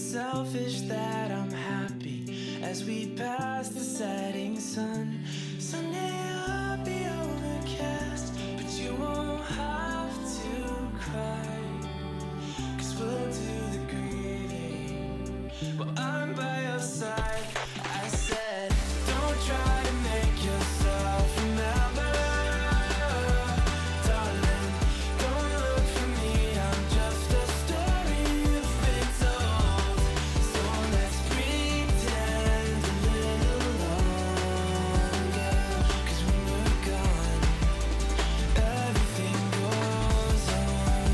selfish that I'm happy as we pass the setting sun. Someday I'll be overcast, but you won't have to cry, 'cause we'll do the grieving while I'm by your side. I said, don't try to make yourself remember, darling, don't look for me, I'm just a story you've been told. So let's pretend a little longer, 'cause when we're gone, everything goes on.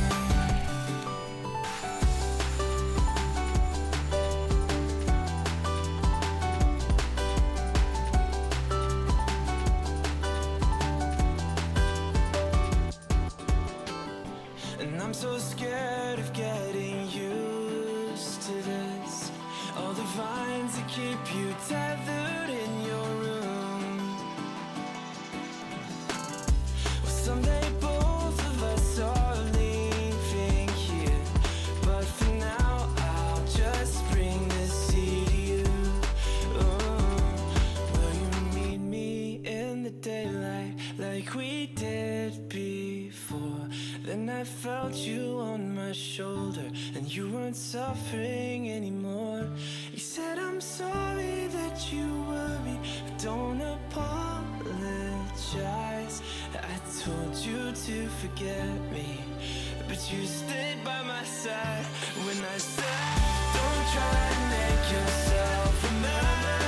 And I'm so scared of getting used to this, all the vines that keep you tethered in your room. Well, someday both of us are leaving here, but for now I'll just bring this sea to you. Will you meet me in the daylight like we did before? Then I felt you on my shoulder and you weren't suffering anymore. You said, I'm sorry that you worry, but don't apologize. I told you to forget me, but you stayed by my side when I said, don't try to make yourself remember,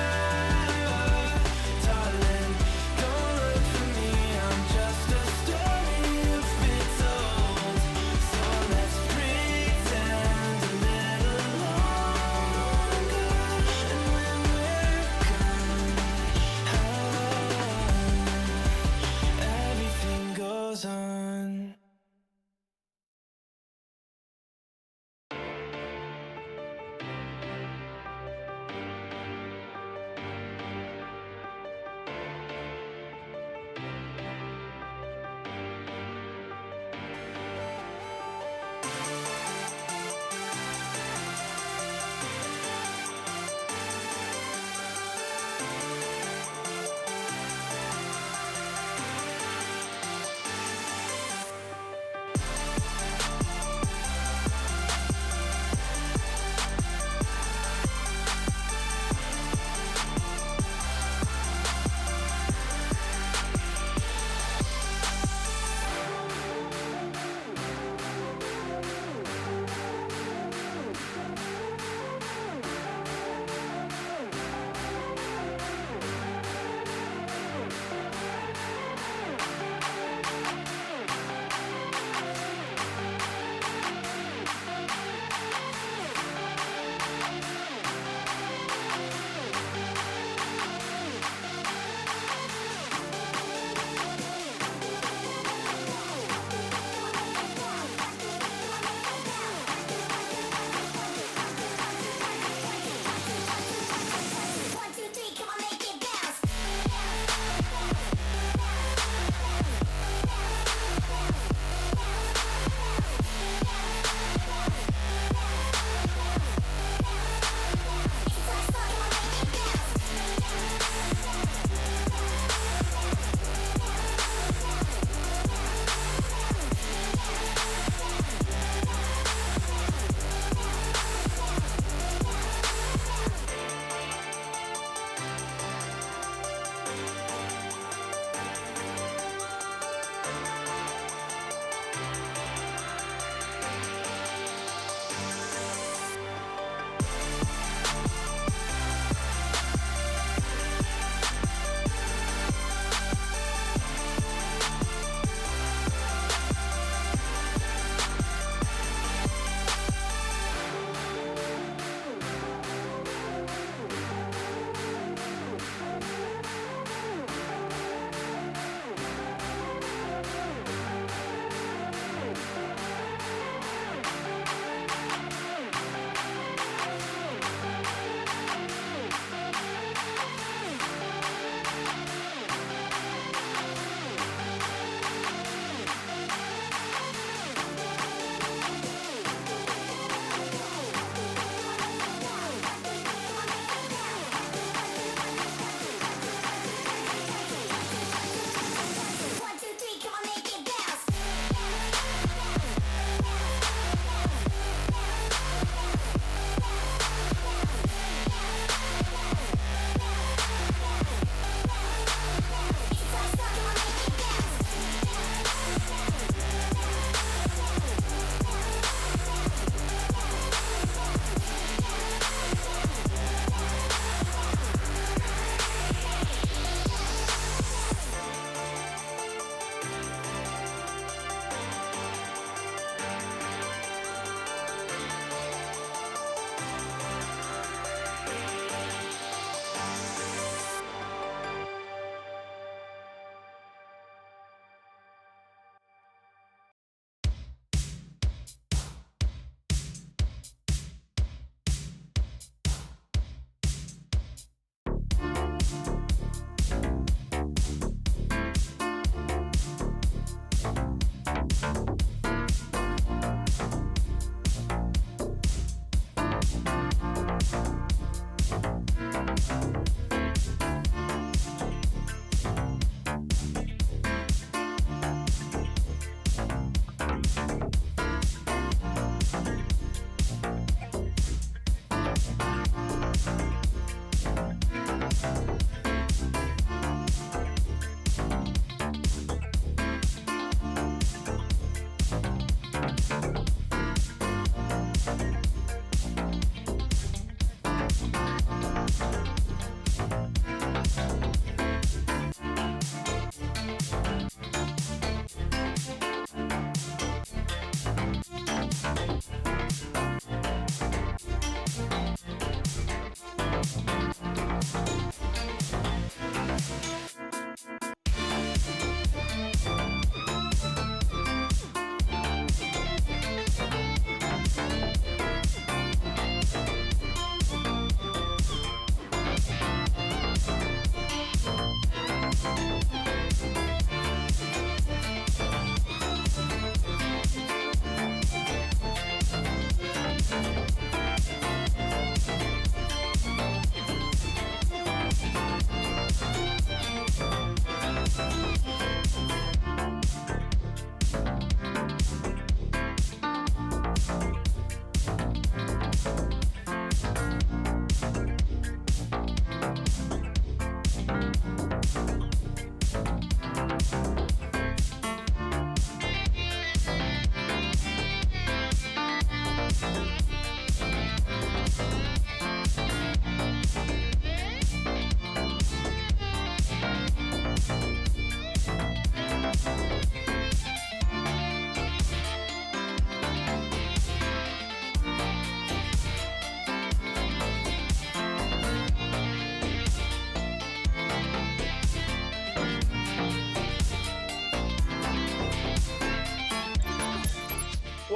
darling, don't look for me, I'm just a story you've been told. So let's pretend a little longer, and when we're gone, everything goes on.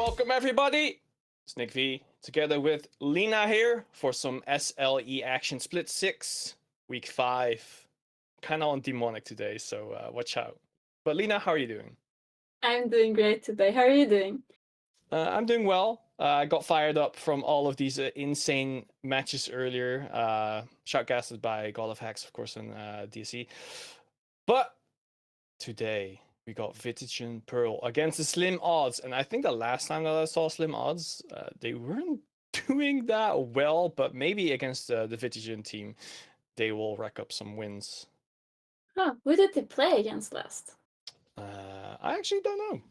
Welcome everybody. It's Nick V together with Lena here for some SLE action split 6 week 5. Kind of on demonic today, so watch out. But Lena, how are you doing? I'm doing great today. How are you doing? I'm doing well. I got fired up from all of these insane matches earlier. Shoutcasted by God of Hacks, of course, in DC. But today we got Vitagen Pearl against the SlimOdds, and I think the last time that I saw SlimOdds, they weren't doing that well. But maybe against the Vitagen team, they will rack up some wins. Huh, who did they play against last? I actually don't know.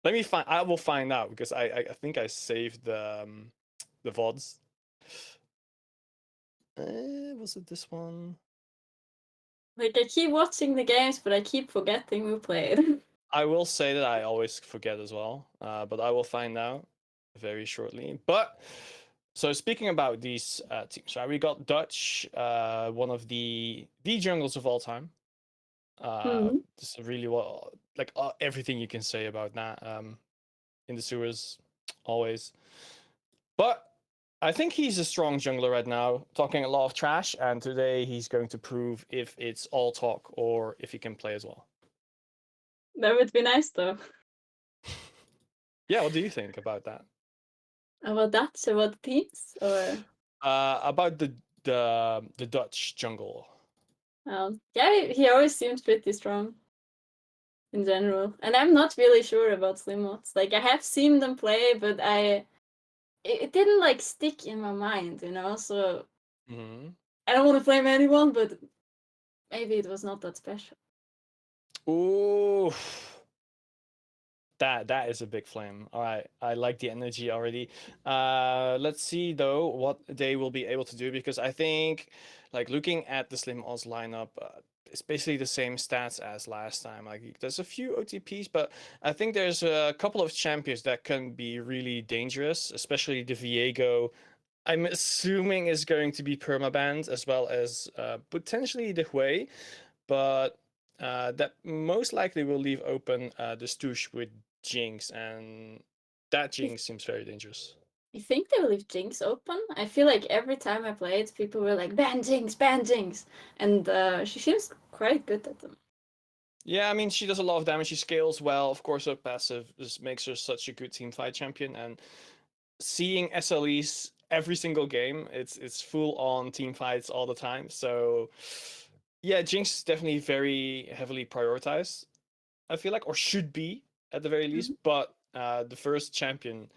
Let me find. I will find out because I think I saved the vods. Was it this one? Like, I keep watching the games, but I keep forgetting who played. I will say that I always forget as well, but I will find out very shortly. But so speaking about these teams, right? We got Dutch, one of the jungles of all time. Hmm. Just really well, like everything you can say about that. In the sewers, always. But I think he's a strong jungler right now, talking a lot of trash. And today he's going to prove if it's all talk or if he can play as well. That would be nice, though. Yeah, what do you think about that? About that, so what teams? Or About the Dutch jungle. yeah, he always seems pretty strong in general. And I'm not really sure about SlimOdds. Like, I have seen them play, but it didn't like stick in my mind, you know. So Mm-hmm. I don't want to blame anyone, but maybe it was not that special. Ooh, that is a big flame. All right, I like the energy already. Let's see though what they will be able to do because I think, like looking at the SlimOdds lineup, it's basically the same stats as last time. Like there's a few OTPs, but I think there's a couple of champions that can be really dangerous, especially the Viego. I'm assuming is going to be permabanned as well as potentially the Hui, but that most likely will leave open the Stoosh with Jinx, and that You, Jinx seems very dangerous. you think they will leave Jinx open? I feel like every time I play it, people were like, ban Jinx! And she seems quite good at them. Yeah, I mean, she does a lot of damage. She scales well. Of course, her passive just makes her such a good team fight champion. And seeing SLEs every single game, it's full on team fights all the time. So, yeah, Jinx is definitely very heavily prioritized. I feel like, or should be at the very least. Mhm. But the first champion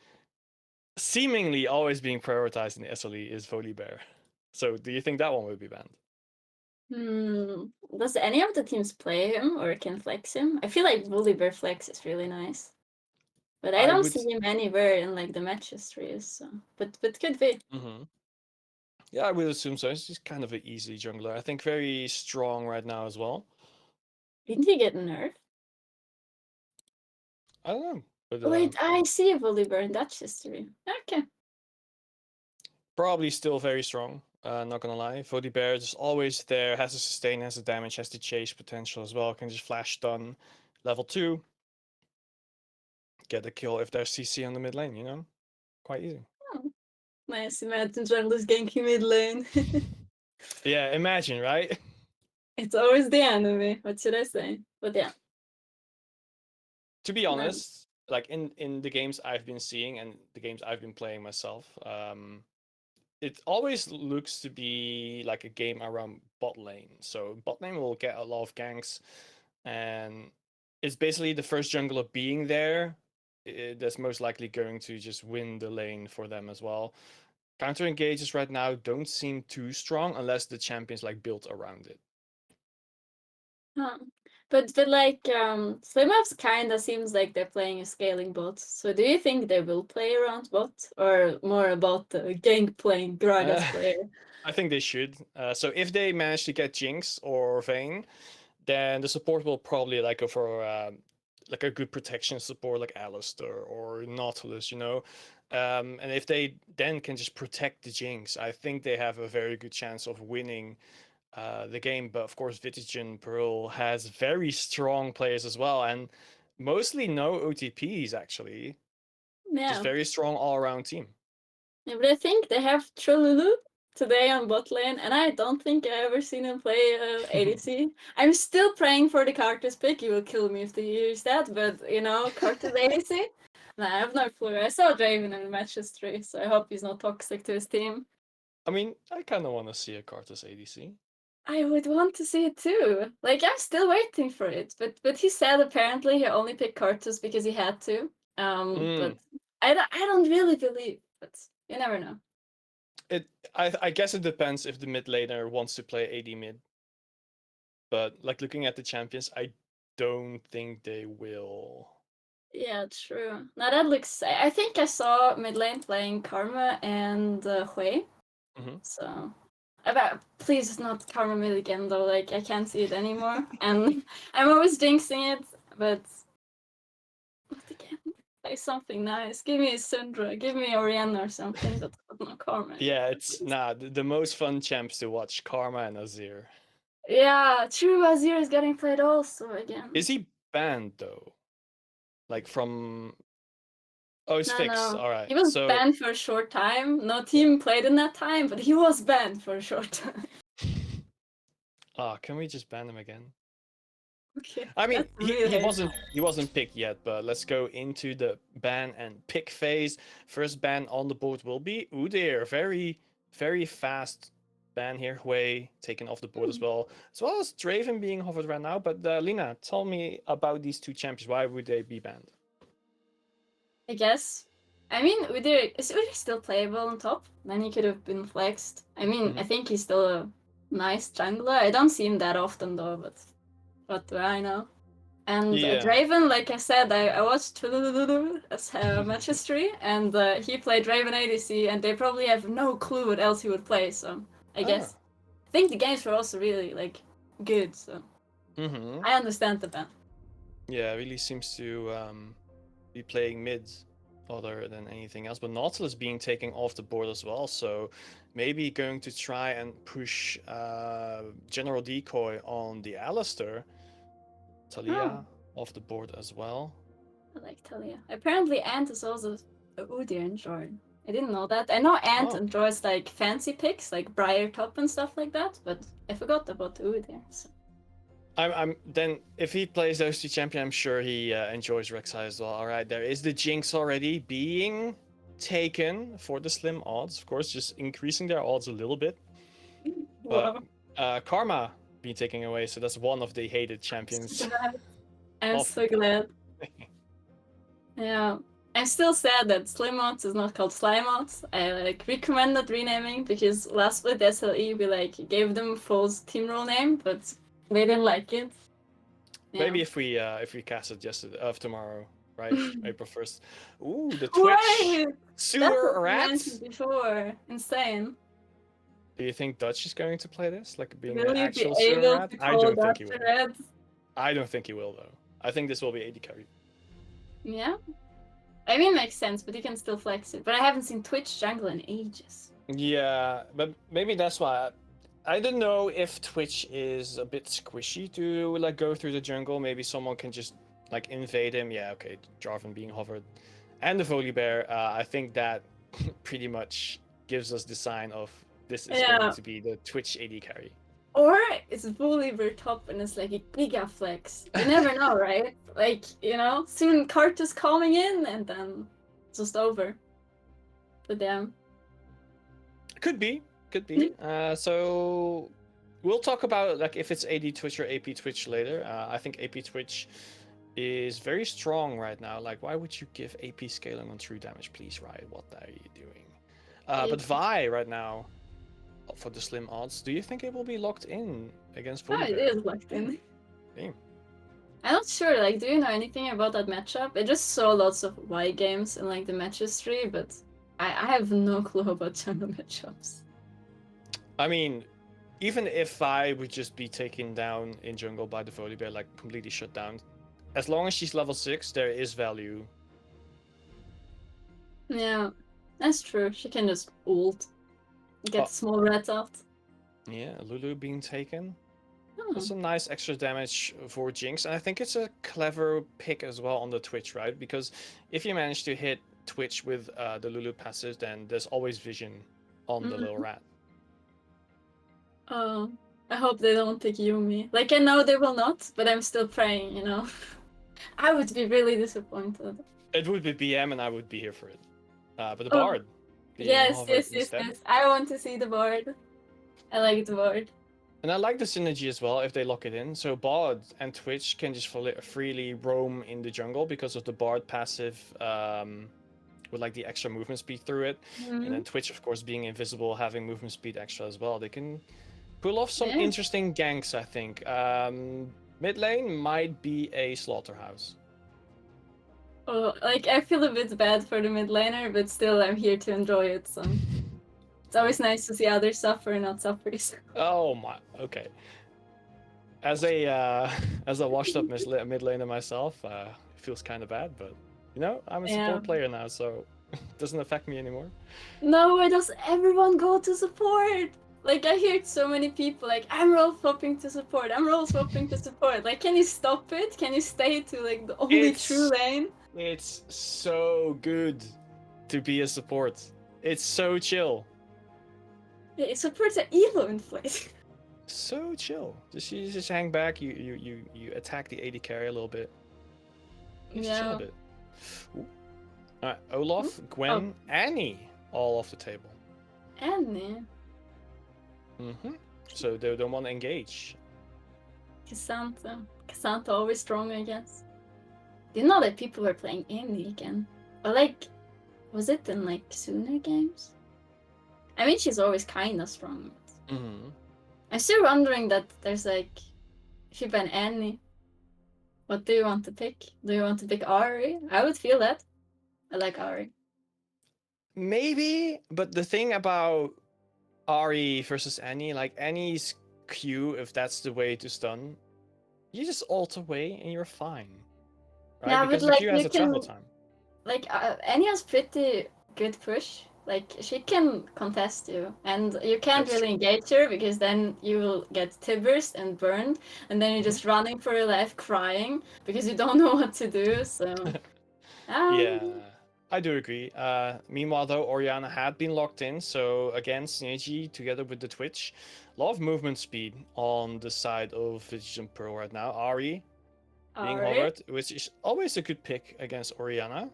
seemingly always being prioritized in the SLE is Volibear. So do you think that one would be banned? Hmm. Does any of the teams play him or can flex him? I feel like Volibear flex is really nice. But I I don't would. see him anywhere in like the match histories, so but could be. Mm-hmm. Yeah, I would assume so. He's just kind of an easy jungler. I think very strong right now as well. Didn't he get nerfed? I don't know, but Wait, I see a Volibear in Dutch history. Okay. probably still very strong. Not gonna lie, Volibear is always there. Has a sustain, has a damage, has the chase potential as well. Can just flash stun, level 2, get a kill if there's CC on the mid lane. You know, quite easy. Oh, nice. Imagine junglers ganking mid lane. Yeah, imagine, right? It's always the enemy. What should I say? But yeah. To be No. honest, like in the games I've been seeing and the games I've been playing myself, it always looks to be like a game around bot lane. So bot lane will get a lot of ganks, and it's basically the first jungler being there that's most likely going to just win the lane for them as well. Counter engages right now don't seem too strong unless the champion's like built around it. Huh. But like SlimOdds kinda seems like they're playing a scaling bot. So do you think they will play around bot or more about the gank playing Uh, Gragas player? I think they should. So if they manage to get Jinx or Vayne, then the support will probably like go for like a good protection support like Alistair or Nautilus, you know. And if they then can just protect the Jinx, I think they have a very good chance of winning the game. But of course, Vitagen Pearl has very strong players as well, and mostly no OTPs actually. Yeah. Just very strong all-around team. Yeah, but I think they have Trululu today on bot lane, and I don't think I ever seen him play ADC. I'm still praying for the Carter's pick. He will kill me if he hears that, but you know, Carter's ADC? Nah, I have no clue. I saw Draven in match history, so I hope he's not toxic to his team. I mean, I kind of want to see a Karthus ADC. I would want to see it too. Like, I'm still waiting for it, but he said apparently he only picked Cartus because he had to. But I don't really believe, but you never know. I guess it depends if the mid laner wants to play AD mid. But like looking at the champions, I don't think they will. Yeah, true. Now that looks. I think I saw mid lane playing Karma and Hui. So, please not Karma mid again though. Like I can't see it anymore, and I'm always jinxing it. But what again? Play something nice. Give me Syndra. Give me Orianna or something. But not Karma. Yeah, it's the most fun champs to watch, Karma and Azir. Yeah, true. Azir is getting played also again. Is he banned though? Like from. Oh, it's fixed. No. All right. He was so... banned for a short time. No team played in that time, but he was banned for a short time. Can we just ban him again? Okay. I mean, really he wasn't picked yet, but let's go into the ban and pick phase. First ban on the board will be Udyr. Very, very fast ban here. Hui taken off the board as well as Draven being hovered right now. But Lina, tell me about these two champions. Why would they be banned? I guess. I mean, is Udyr still playable on top? Then he could have been flexed. I mean, I think he's still a nice jungler. I don't see him that often though, but what do I know? And Draven, like I said, I watched as match history, and he played Draven ADC, and they probably have no clue what else he would play. So I guess I think the games were also really like good. So I understand the ban. Yeah, really seems to be playing mids other than anything else. But Nautilus being taken off the board as well, so maybe going to try and push General Decoy on the Alistair. Talia off the board as well. I like Talia. Apparently Ant is also Udyr and Jordan. I didn't know that. I know Ant enjoys like fancy picks like Briar Top and stuff like that, but I forgot about Udyr. So. I'm then if he plays those two champions, I'm sure he enjoys Rek'Sai as well. All right, there is the Jinx already being taken for the SlimOdds, of course, just increasing their odds a little bit. But Karma being taken away, so that's one of the hated champions. I'm so glad. Yeah. I'm still sad that SlimOdds is not called SlimeOdds. I like recommended renaming because last split SLE we like gave them false team role name, but they didn't like it. Yeah. Maybe if we cast it tomorrow, right? April 1st. Ooh, the Twitch sewer rats. Before. Insane. Do you think Dutch is going to play this? Like being will an actual be sewer rat? I don't think he will. I don't think he will though. I think this will be AD carry. Yeah. I mean, it makes sense, but you can still flex it. But I haven't seen Twitch jungle in ages. Yeah, but maybe that's why. I don't know if Twitch is a bit squishy to like go through the jungle. Maybe someone can just like invade him. Yeah, okay, Jarvan being hovered. And the Volibear, I think that pretty much gives us the sign of this is going to be the Twitch AD carry. Or it's Volibear top and it's like a giga flex. You never know, right? Like, you know, soon Kartus coming in and then it's just over. But damn. Could be. So we'll talk about like if it's AD Twitch or AP Twitch later. I think AP Twitch is very strong right now. Like, why would you give AP scaling on true damage, please, Riot? What are you doing? But Vi right now for the SlimOdds, do you think it will be locked in against Volibear? Yeah, it is locked in. Damn. I'm not sure. Like, do you know anything about that matchup? I just saw lots of Y games in like the match history, but I have no clue about jungle matchups. I mean, even if I would just be taken down in jungle by the Volibear, like completely shut down, as long as she's level 6, there is value. Yeah, that's true. She can just ult, get small rats out. Yeah, Lulu being taken. That's some nice extra damage for Jinx, and I think it's a clever pick as well on the Twitch, right? Because if you manage to hit Twitch with the Lulu passive, then there's always vision on the little rat. Oh, I hope they don't take Yumi. Like, I know they will not, but I'm still praying, you know. I would be really disappointed. It would be BM, and I would be here for it. But the Oh, Bard. being Yes, hovered yes, yes, instead. yes. I want to see the board. I like the board. And I like the synergy as well if they lock it in. So Bard and Twitch can just freely roam in the jungle because of the Bard passive with like the extra movement speed through it. And then Twitch, of course, being invisible, having movement speed extra as well. They can pull off some Yeah. interesting ganks, I think. Mid lane might be a slaughterhouse. Oh, like, I feel a bit bad for the mid laner, but still I'm here to enjoy it, so it's always nice to see others suffer, not sufferers. Oh my, okay. As a washed up mid laner myself, it feels kind of bad, but you know, I'm a support Yeah. player now, so it doesn't affect me anymore. No, why does everyone go to support? Like, I hear so many people like, I'm role swapping to support, I'm role swapping to support. Like, can you stop it? Can you stay to like the only true lane? It's so good to be a support. It's so chill. Yeah, supports are elo inflate. So chill. You just hang back. You attack the AD carry a little bit. You just chill a bit. Ooh. All right, Olaf, Gwen, Annie, all off the table. Annie. So they don't want to engage. Cassandra always strong, I guess. Do you know that people were playing Annie again? Or like, was it in like sooner games? I mean, she's always kind of strong. I'm still wondering that there's like, if you ban Annie, what do you want to pick? Do you want to pick Ari? I would feel that. I like Ari. Maybe, but the thing about Ari versus Annie, like Annie's Q, if that's the way to stun, you just ult away and you're fine. Right? Yeah, because but the like Q has you a travel can, time. like Annie has pretty good push. Like, she can contest you, and you can't That's really engage her because then you will get tibbers and burned, and then you're just running for your life crying because you don't know what to do, so... Yeah, I do agree. Meanwhile, though, Orianna had been locked in, so again, synergy together with the Twitch. A lot of movement speed on the side of Vitagen Pearl right now. Ari being hovered, which is always a good pick against Orianna.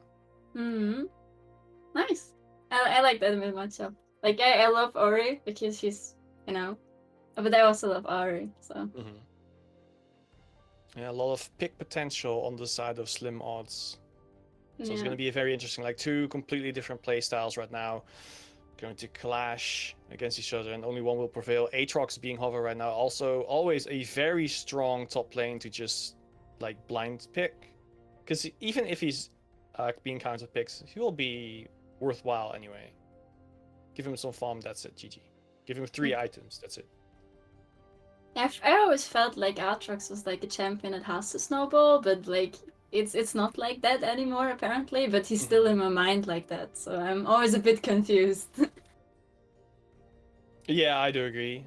Nice. I like that mid matchup. Like, I love Ori because she's, you know, but I also love Ari, so... Yeah, a lot of pick potential on the side of SlimOdds. So it's going to be very interesting, like two completely different play styles right now, going to clash against each other, and only one will prevail. Aatrox being hover right now, also always a very strong top lane to just like blind pick, because even if he's being counter picked, he will be worthwhile anyway. Give him some farm, that's it, GG. Give him 3 items, that's it. I always felt like Aatrox was like a champion that has to snowball, but like it's not like that anymore apparently, but he's still in my mind like that, so I'm always a bit confused. Yeah, I do agree.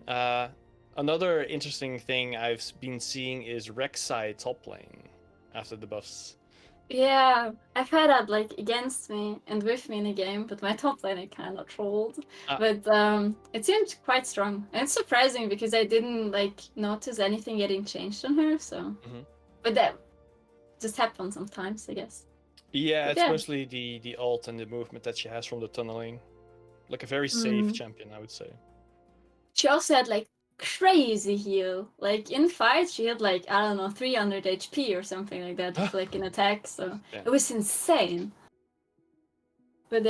Another interesting thing I've been seeing is Rek'Sai top lane after the buffs. Yeah, I've had that like against me and with me in a game, but my top lane I kind of trolled. But it seemed quite strong, and it's surprising because I didn't like notice anything getting changed on her. So, but that just happens sometimes, I guess. Yeah, But it's mostly the ult and the movement that she has from the tunneling, like a very safe champion, I would say. She also had like crazy heal. Like in fights, she had like, I don't know, 300 HP or something like that, with, like an attack. So it was insane. But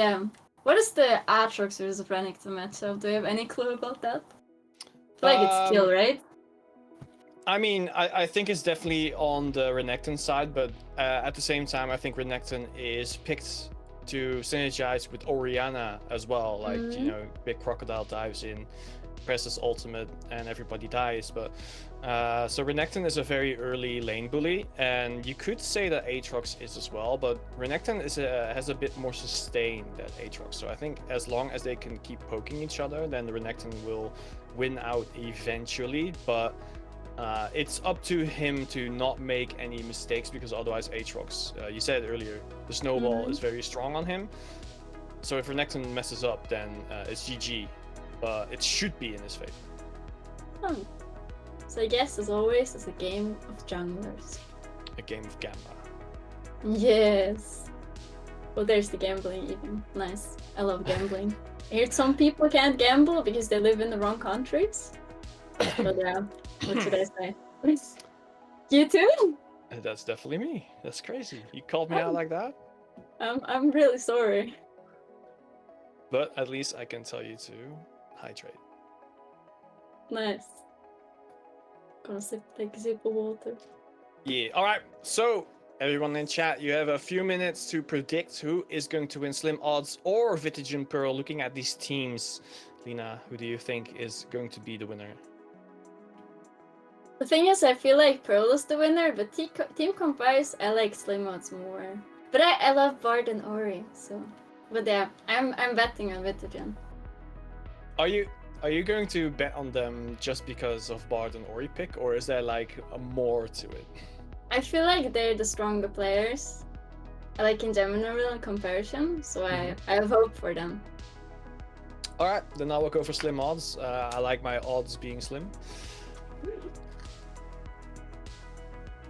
what is the Aatrox versus Renekton matchup? Do you have any clue about that? I feel like it's kill, right? I mean, I think it's definitely on the Renekton side, but at the same time, I think Renekton is picked to synergize with Orianna as well. Like, you know, big crocodile dives in, presses ultimate, and everybody dies. But so Renekton is a very early lane bully, and you could say that Aatrox is as well, but Renekton has a bit more sustain than Aatrox. So I think as long as they can keep poking each other, then the Renekton will win out eventually. But It's up to him to not make any mistakes because otherwise Aatrox, you said it earlier, the snowball is very strong on him. So if Renekton messes up, then it's GG. But it should be in his favor. Oh. So I guess, as always, it's a game of junglers. A game of Gamba. Yes. Well, there's the gambling even. Nice. I love gambling. I heard some people can't gamble because they live in the wrong countries. But yeah, what should I say? You too? That's definitely me. That's crazy. You called me out like that? I'm really sorry. But at least I can tell you to hydrate. Nice. Gonna take a sip of water. Yeah. All right. So everyone in chat, you have a few minutes to predict who is going to win SlimOdds or Vitagen Pearl. Looking at these teams, Lina, who do you think is going to be the winner? The thing is, I feel like Pearl is the winner, but team comp-wise, I like SlimOdds more. But I love Bard and Ori, so. But yeah, I'm betting on Vitagen. Are you going to bet on them just because of Bard and Ori pick, or is there like a more to it? I feel like they're the stronger players, like in general in comparison. So I have hope for them. All right, then I will go for SlimOdds. I like my odds being slim.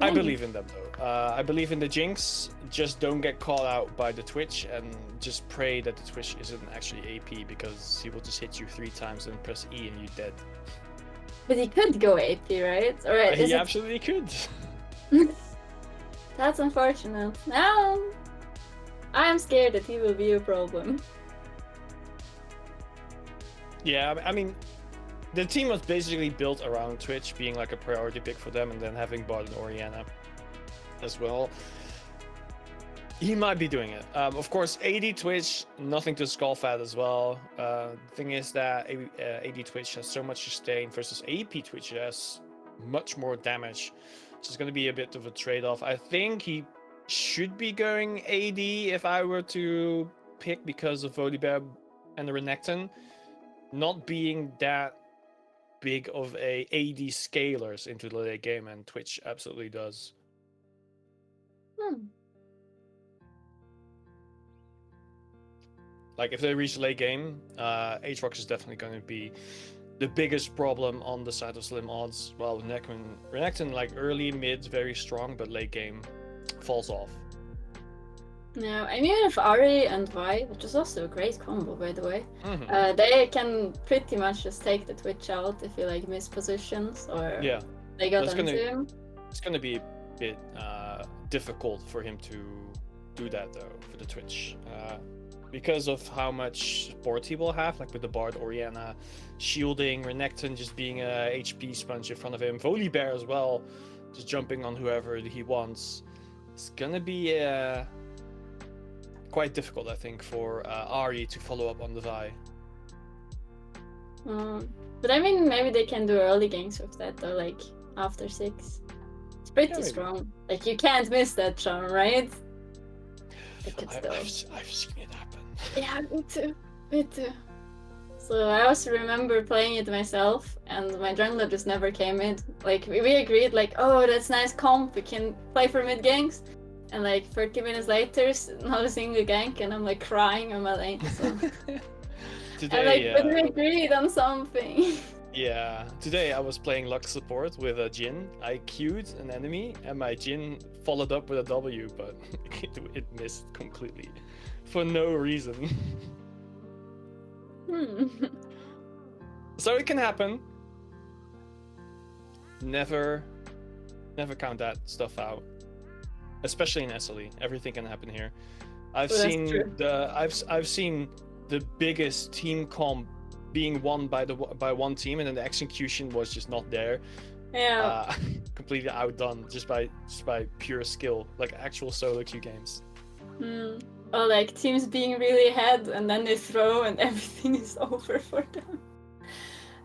I believe in them though. I believe in the Jinx. Just don't get caught out by the Twitch, and just pray that the Twitch isn't actually AP, because he will just hit you 3 times and press E and you're dead. But he could go AP, right? Or He absolutely could. That's unfortunate. Now, I'm scared that he will be a problem. Yeah, I mean, the team was basically built around Twitch being like a priority pick for them, and then having Bard and Orianna as well. He might be doing it. Of course, AD Twitch, nothing to scoff at as well. The thing is that AD Twitch has so much sustain versus AP Twitch has much more damage. So it's going to be a bit of a trade-off. I think he should be going AD if I were to pick, because of Volibear and the Renekton not being that big of a AD scalers into the late game, and Twitch absolutely does. Like if they reach late game, Aatrox is definitely going to be the biggest problem on the side of SlimOdds. Well, Renekton like early, mid, very strong, but late game falls off. No, I mean, if Ari and Vi, which is also a great combo by the way, they can pretty much just take the Twitch out if you like miss positions or they got into him. It's going to be a bit difficult for him to do that though for the Twitch. Because of how much support he will have, like with the Bard, Orianna, shielding, Renekton just being a HP sponge in front of him, Volibear as well, just jumping on whoever he wants. It's gonna be quite difficult, I think, for Ari to follow up on the Vi. But I mean, maybe they can do early games with that though, like after 6. It's pretty strong. Like you can't miss that charm, right? I've seen it happen. Yeah, me too. So I also remember playing it myself, and my jungler just never came in. Like we agreed, like, oh, that's nice comp, we can play for mid ganks, and like 30 minutes later, not a single gank, and I'm like crying on my lane. So. Today, but we agreed on something. Yeah, today I was playing Lux support with a Jhin. I queued an enemy, and my Jhin followed up with a W, but it missed completely. For no reason. So it can happen. Never count that stuff out. Especially in SLE. Everything can happen here. I've seen the biggest team comp being won by one team, and then the execution was just not there. Yeah. Completely outdone just by pure skill, like actual solo queue games. Or like teams being really ahead, and then they throw, and everything is over for them.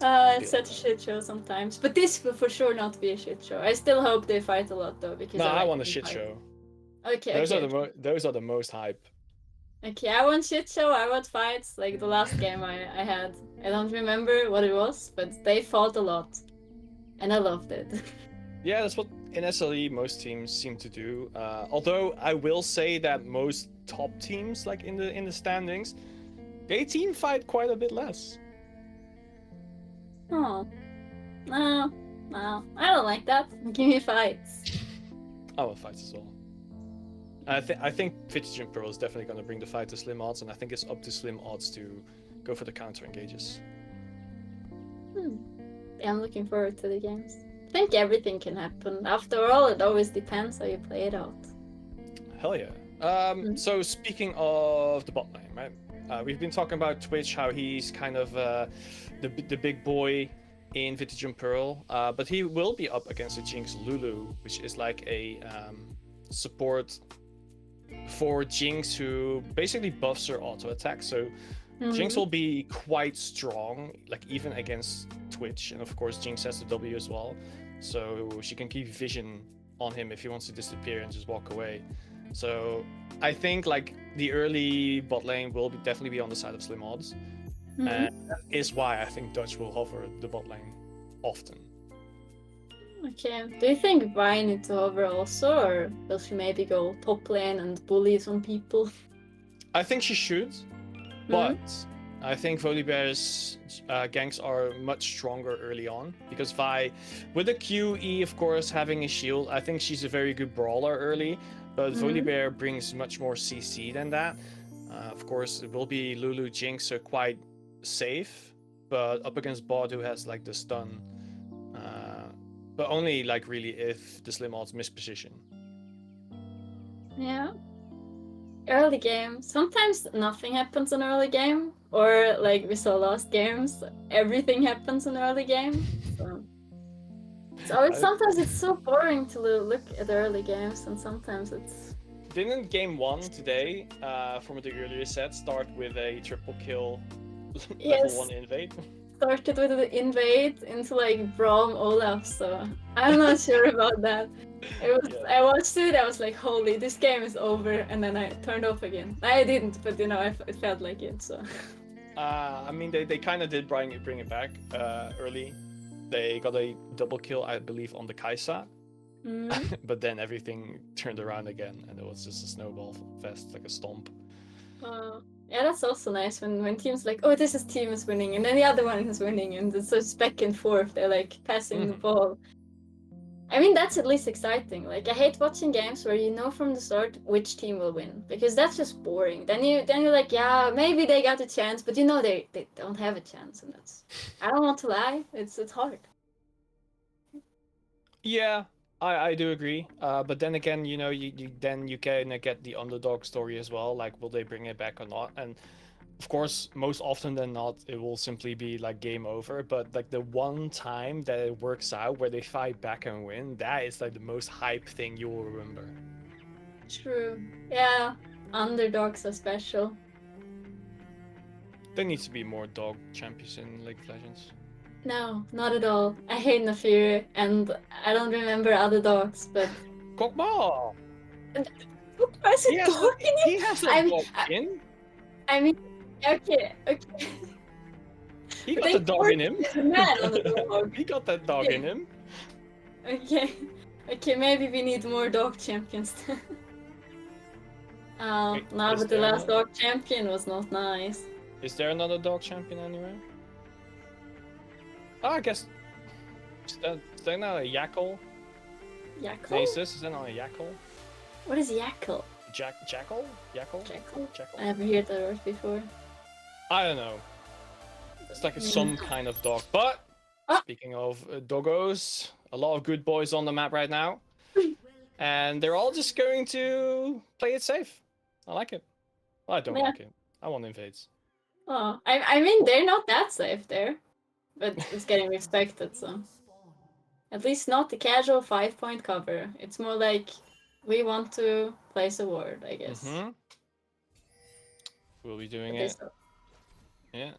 It's such a shit show sometimes, but this will for sure not be a shit show. I still hope they fight a lot though, because I want a shit show. Okay. Those are the most hype. Okay, I want shit show, I want fights. Like the last game I had, I don't remember what it was, but they fought a lot. and I loved it. Yeah, that's what in SLE most teams seem to do. Although I will say that most top teams, like in the standings, they team fight quite a bit less. Oh, no, I don't like that. Give me fights. I will fight as well. I think Vitagen Pearl is definitely going to bring the fight to SlimOdds, and I think it's up to SlimOdds to go for the counter engages. Yeah, I'm looking forward to the games. I think everything can happen. After all, it always depends how you play it out. Hell yeah. So speaking of the bot lane, right? We've been talking about Twitch, how he's kind of the big boy in Vitagen Pearl, but he will be up against a Jinx Lulu, which is like a support for Jinx who basically buffs her auto attack. So Jinx will be quite strong, like even against Twitch, and of course Jinx has the W as well, so she can keep vision on him if he wants to disappear and just walk away. So I think like the early bot lane will definitely be on the side of SlimOdds, and that is why I think Dutch will hover the bot lane often. Okay. Do you think Vi needs to hover also, or will she maybe go top lane and bully some people? I think she should, but I think Volibear's ganks are much stronger early on, because Vi, with the QE of course having a shield, I think she's a very good brawler early, but Volibear brings much more CC than that. Of course it will be Lulu Jinx, so quite safe, but up against bot who has like the stun, but only like really if the SlimOdds miss position. Yeah. Early game. Sometimes nothing happens in early game, or like we saw last games, everything happens in early game. So it's always, sometimes it's so boring to look at the early games, and sometimes it's. Didn't game 1 today, from the earlier set, start with a triple kill level 1 invade? Started with the invade into like Braum Olaf, so I'm not sure about that. It was, I watched it, I was like, holy, this game is over, and then I turned off again. I didn't, but you know, it felt like it, so. I mean, they kind of did bring it back early. They got a double kill, I believe, on the Kaisa. But then everything turned around again, and it was just a snowball fest, like a stomp. Yeah, that's also nice when teams like, oh, this team is winning, and then the other one is winning, and it's just back and forth. They're like passing the ball. I mean, that's at least exciting. Like, I hate watching games where you know from the start which team will win, because that's just boring. Then you're like, yeah, maybe they got a chance, but you know they don't have a chance, and that's. I don't want to lie. It's hard. Yeah, I do agree. But then again, you know, you kind of get the underdog story as well. Like, will they bring it back or not? And of course, most often than not, it will simply be like game over. But like the one time that it works out where they fight back and win, that is like the most hype thing you will remember. True. Yeah, underdogs are special. There needs to be more dog champions in League of Legends. No, not at all. I hate Nafiri, and I don't remember other dogs, but. Kokma! Why is it dog in it? He has a dog skin. I mean, okay. He got the dog in him. Man on the dog. He got that dog in him. Okay, maybe we need more dog champions. Wait, no, but the last dog champion was not nice. Is there another dog champion anywhere? Oh, I guess. Is that not a Yackle? Yackle? Nasus, is that not a Yackle? What is Yackle? Jackal? Yackle? Jackal? I never heard that word before. I don't know. It's like some kind of dog. But, speaking of doggos, a lot of good boys on the map right now. And they're all just going to play it safe. I like it. Well, I don't like it. I want invades. Oh, I mean, they're not that safe there. But it's getting respected, so. At least not the casual 5-point cover. It's more like we want to place a ward, I guess. We'll be doing it. Yeah.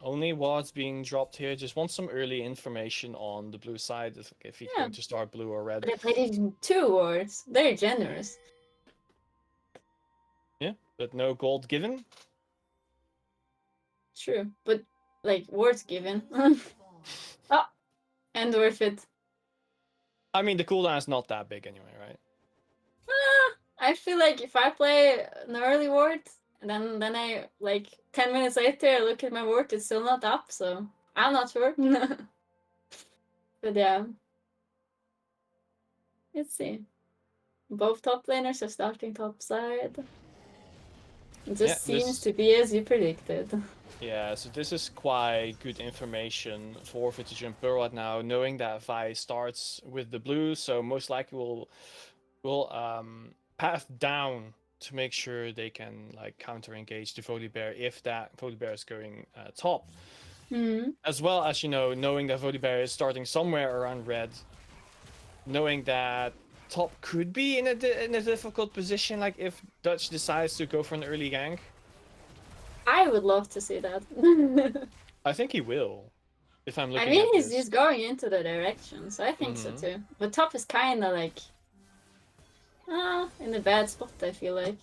Only wards being dropped here. Just want some early information on the blue side, if he's going to start blue or red. But they played even 2 wards. They're generous. Yeah, but no gold given. True, but like wards given. And worth it. I mean, the cooldown is not that big anyway, right? I feel like if I play an early ward, then I like 10 minutes later I look at my ward, it's still not up, so I'm not sure. But yeah. Let's see. Both top laners are starting top side. It just seems to be as you predicted. Yeah, so this is quite good information for Vitagen Pearl right now, knowing that Vi starts with the blue, so most likely will path down to make sure they can like counter engage the Volibear if that Volibear is going top. As well as, you know, knowing that Volibear is starting somewhere around red, knowing that top could be in a difficult position, like if Dutch decides to go for an early gank. I would love to see that. I think he will. If I'm looking I mean, at this. he's going into the direction, so I think so too. But top is kind of like in a bad spot, I feel like.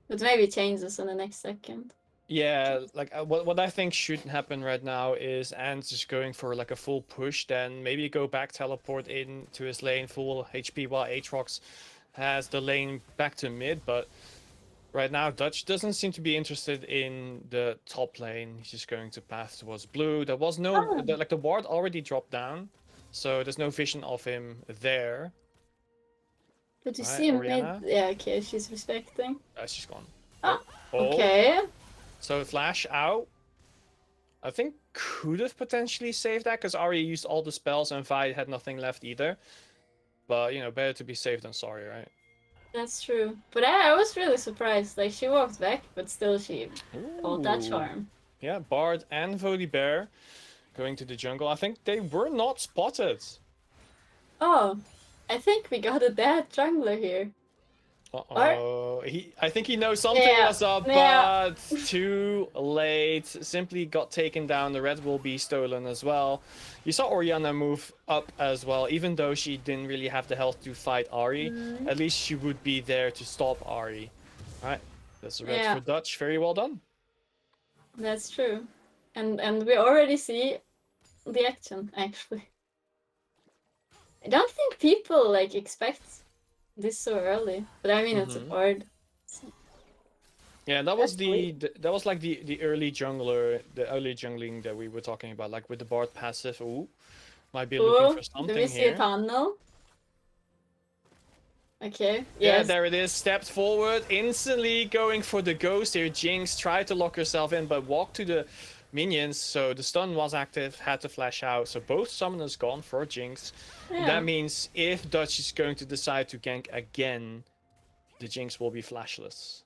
But maybe changes in the next second. Yeah, like what I think should happen right now is Ant just going for like a full push, then maybe go back, teleport in to his lane, full HP, while Aatrox has the lane back to mid. But right now, Dutch doesn't seem to be interested in the top lane. He's just going to path towards blue. There was no like the ward already dropped down, so there's no vision of him there. But you see him mid. Yeah, okay, she's respecting. She's gone. Okay. So flash out. I think could have potentially saved that because Arya used all the spells and Vi had nothing left either. But, you know, better to be safe than sorry, right? That's true. But I was really surprised. Like, she walked back, but still she pulled that charm. Yeah, Bard and Volibear going to the jungle. I think they were not spotted. Oh, I think we got a dead jungler here. Uh-oh. I think he knows something was up, but too late. Simply got taken down. The red will be stolen as well. You saw Orianna move up as well, even though she didn't really have the health to fight Ahri. At least she would be there to stop Ahri. Alright, that's a red for Dutch. Very well done. That's true. And we already see the action, actually. I don't think people, like, expect this so early, but I mean it's a board. So. Yeah, that was that was like the early jungler, the early jungling that we were talking about, like with the Bard passive. Ooh, might be looking for something here. Do we see a tunnel? Okay. Yeah, there it is. Stepped forward, instantly going for the ghost here. Jinx tried to lock herself in, but walked to the minions, so the stun was active, had to flash out. So both summoners gone for Jinx. Yeah. That means if Dutch is going to decide to gank again, the Jinx will be flashless.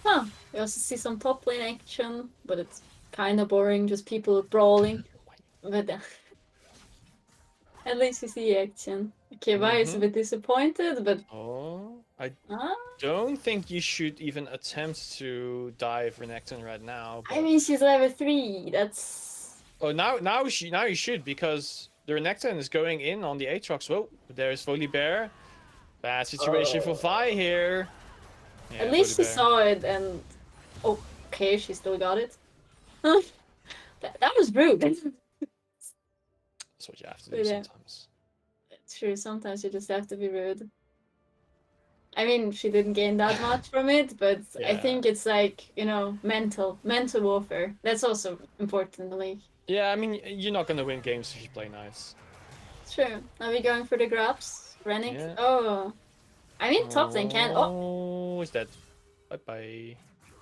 Huh. We also see some top lane action, but it's kind of boring, just people brawling. But at least we see action. Okay, Vi is a bit disappointed, but... I don't think you should even attempt to dive Renekton right now. But... I mean, she's level 3. That's... Oh, now you should, because the Renekton is going in on the Aatrox. Whoa, there's Volibear. Bad situation for Vi here. Yeah, at least she saw it and... Okay, she still got it. that was rude. That's what you have to do sometimes. True, sometimes you just have to be rude. I mean, she didn't gain that much from it, but I think it's like, you know, mental warfare. That's also important in the league. Yeah, I mean, you're not gonna win games if you play nice. True. Are we going for the grabs? Renix? Yeah. Oh. I mean, top lane can... Oh, he's dead. Bye-bye.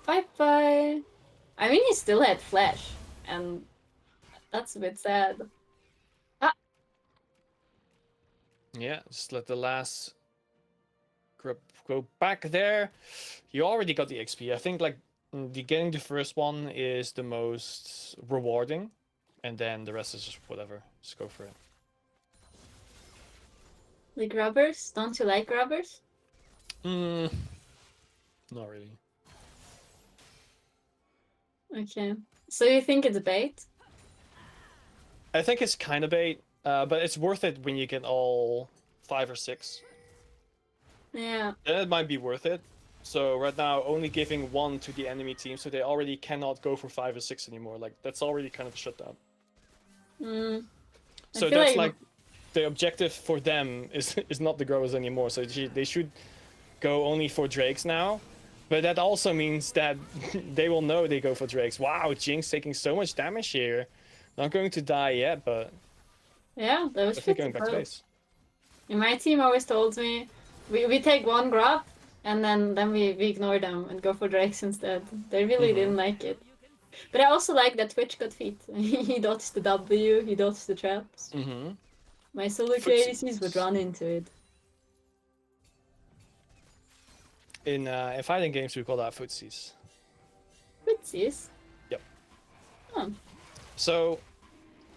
Bye-bye. I mean, he still had flash, and that's a bit sad. Yeah, just let the last grip go back there. You already got the XP. I think like getting the first one is the most rewarding, and then the rest is just whatever. Just go for it. The grabbers? Don't you like grabbers? Not really. Okay. So you think it's bait? I think it's kind of bait. But it's worth it when you get all 5 or 6. Yeah. Then it might be worth it. So right now, only giving 1 to the enemy team, so they already cannot go for 5 or 6 anymore. Like, that's already kind of a shutdown. So that's like the objective for them is not the growers anymore. So they should go only for drakes now. But that also means that they will know they go for drakes. Wow, Jinx taking so much damage here. Not going to die yet, but Yeah, that was definitely pretty going back to cool. base. And my team always told me, we take one grab, and then we ignore them and go for drakes instead. They really didn't like it. But I also like that Twitch got feet. He dodged the W, he dodged the traps. My solo ADCs would run into it. In fighting games, we call that footsies. Footsies? Yep. Oh. So,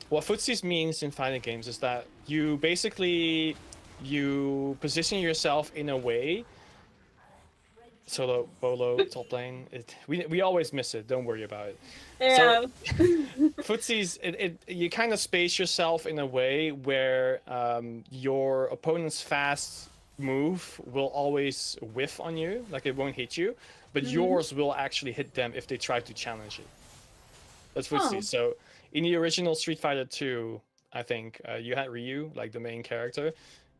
what footsies means in fighting games is that you basically position yourself in a way. Solo, bolo, top lane. We always miss it. Don't worry about it. Yeah. So, footsies, you kind of space yourself in a way where your opponent's fast move will always whiff on you, like it won't hit you, but yours will actually hit them if they try to challenge it. That's footsies. Oh. So in the original Street Fighter 2, I think you had Ryu, like the main character.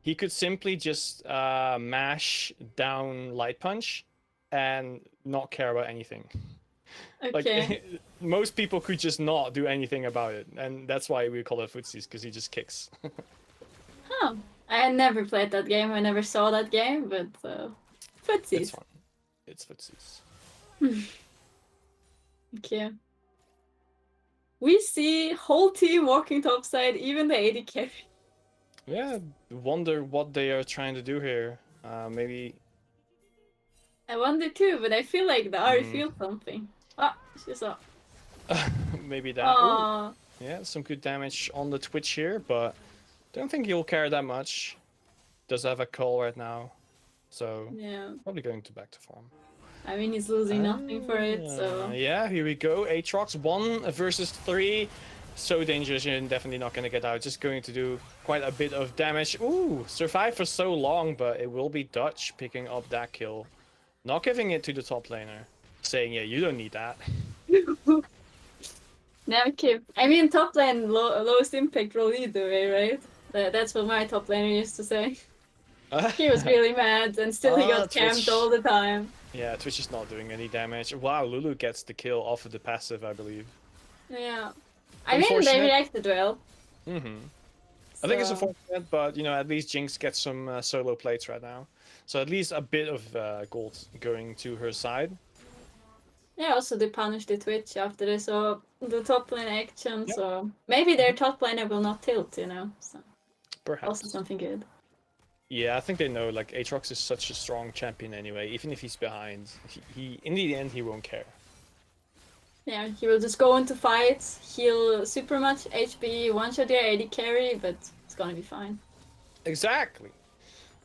He could simply just mash down Light Punch and not care about anything. Okay. Like most people could just not do anything about it, and that's why we call it footsies, because he just kicks. Huh. I had never played that game, I never saw that game, but footsies. It's fun. It's footsies. Okay. We see whole team walking topside, even the AD carry. Yeah, wonder what they are trying to do here. Maybe. I wonder too, but I feel like the Ari feels something. Ah, she saw. Maybe that. Aww. Yeah, some good damage on the Twitch here, but don't think he'll care that much. Does have a call right now, so Yeah. probably going to back to farm. I mean, he's losing nothing for it, so. Yeah, here we go. Aatrox 1 versus 3. So dangerous, you're definitely not going to get out. Just going to do quite a bit of damage. Ooh, survived for so long, but it will be Dutch picking up that kill. Not giving it to the top laner. Saying, yeah, you don't need that. Now, okay. I mean, top lane, lowest impact role either way, right? That's what my top laner used to say. He was really mad and still he got camped all the time. Yeah, Twitch is not doing any damage. Wow, Lulu gets the kill off of the passive, I believe. Yeah. I mean, they reacted well. I think it's unfortunate, but you know, at least Jinx gets some solo plates right now. So at least a bit of gold going to her side. Yeah, also they punished the Twitch after they saw the top lane action, so maybe their top laner will not tilt, you know. So perhaps. Also something good. Yeah, I think they know, like, Aatrox is such a strong champion anyway. Even if he's behind, he in the end, he won't care. Yeah, he will just go into fights, heal super much HP, one-shot their AD carry, but it's gonna be fine. Exactly.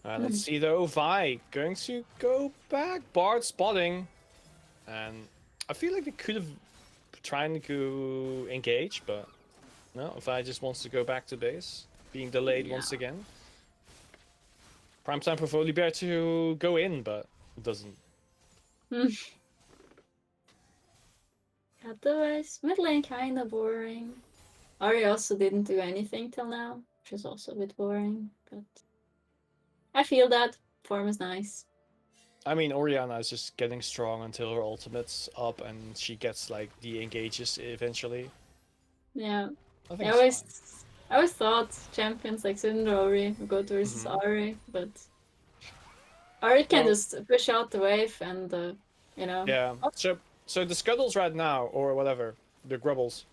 Let's see though, Vi going to go back. Bard spotting. And I feel like they could have tried to engage, but no, Vi just wants to go back to base. Being delayed once again. Prime time for Volibear to go in, but it doesn't. Otherwise, mid lane kinda boring. Ari also didn't do anything till now, which is also a bit boring, but I feel that form is nice. I mean, Orianna is just getting strong until her ultimate's up and she gets like the engages eventually. Yeah. I think I always thought champions like Syndra Ori would go towards Ari, but Ari can just push out the wave and you know. Yeah. So the Scuddles right now, or whatever, the Grubbles.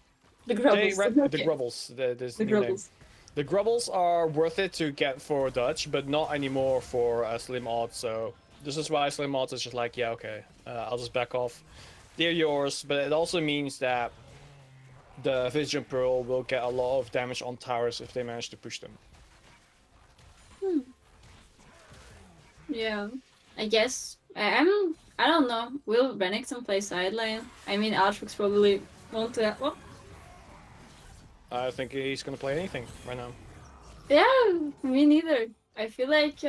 The Grubbles. The Grubbles. There's the new name. Grubbles. The Grubbles are worth it to get for Dutch, but not anymore for SlimOdds. So this is why SlimOdds is just like, yeah, okay, I'll just back off. They're yours, but it also means that the Vitagen Pearl will get a lot of damage on towers if they manage to push them. Yeah, I guess. I don't know. Will Renekton play side lane? I mean, Aatrox probably won't. Well, I think he's gonna play anything right now. yeah, me neither. I feel like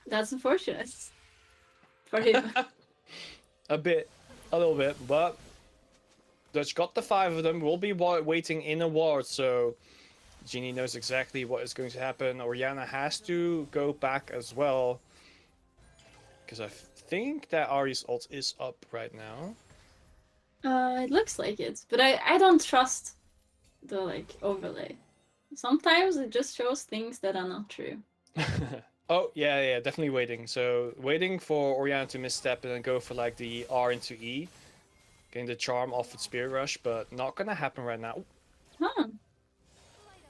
that's unfortunate for him. A little bit, but Dutch got the 5 of them. Will be waiting in a ward, so Genie knows exactly what is going to happen. Orianna has to go back as well. Because I think that Ari's ult is up right now. It looks like it, but I don't trust the like overlay. Sometimes it just shows things that are not true. Oh, yeah, definitely waiting. So waiting for Orianna to misstep and then go for like the R into E. Getting the charm off with Spear Rush, but not gonna happen right now. Huh.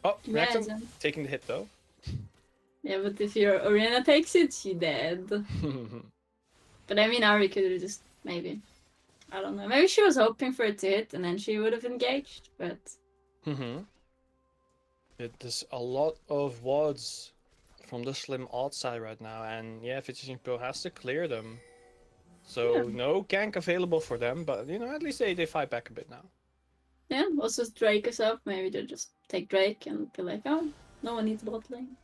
Oh, Yeah, Renekton taking the hit though. yeah, but if your Orianna takes it, she dead. But I mean, Ari could have just maybe, I don't know. Maybe she was hoping for it to hit and then she would have engaged, but. There's a lot of wards from the SlimOdds side right now, and yeah, Vitagen Pro has to clear them. So Yeah. no gank available for them, but you know, at least they fight back a bit now. Yeah, also Drake is up. Maybe they just take Drake and be like, oh, no one needs bot lane.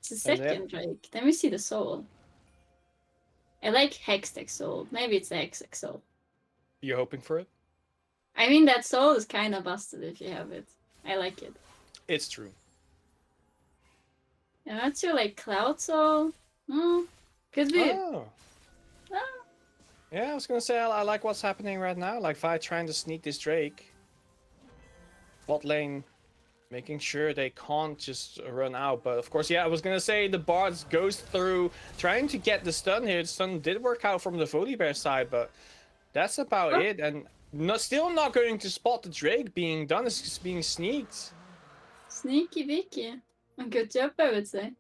It's the And second Drake. Then we see the soul. I like Hextech soul. Maybe it's the Hextech soul. You're hoping for it? I mean, that soul is kind of busted if you have it. I like it. It's true. Yeah, that's your like cloud soul. Could be. Oh. Ah. Yeah, I was gonna say I like what's happening right now. Like Vi trying to sneak this Drake. Bot lane making sure they can't just run out. But of course, yeah, I was gonna say the Bards goes through trying to get the stun here. The stun did work out from the Volibear side, but that's about it. And still not going to spot the Drake being done. It's just being sneaked. Sneaky Vicky. A good job, I would say.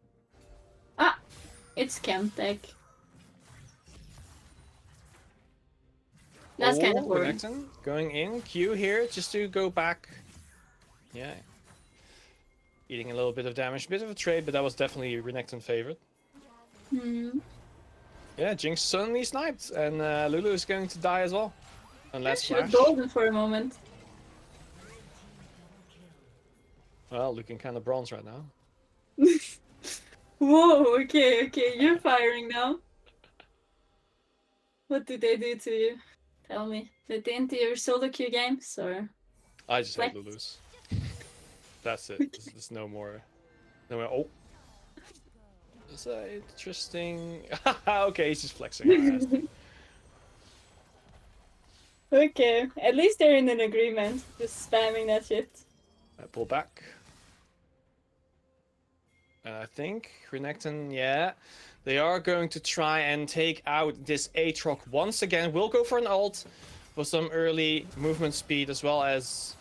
Ah, it's Chemtech. That's kind of boring. Renekton going in. Q here just to go back. Yeah. Eating a little bit of damage. Bit of a trade, but that was definitely Renekton favorite. Yeah, Jinx suddenly sniped, and Lulu is going to die as well. Unless She was Flash. golden for a moment. Well, looking kind of bronze right now. Whoa, okay, you're firing now. What did they do to you? Tell me. Did they into your solo queue games, or? I just hate Flex? Lulu's. That's it. There's no more. Oh. That's interesting. Okay, he's just flexing. Okay, at least they're in an agreement. Just spamming that shit. I pull back. And I think Renekton, yeah, they are going to try and take out this Aatrox once again. We'll go for an ult for some early movement speed as well as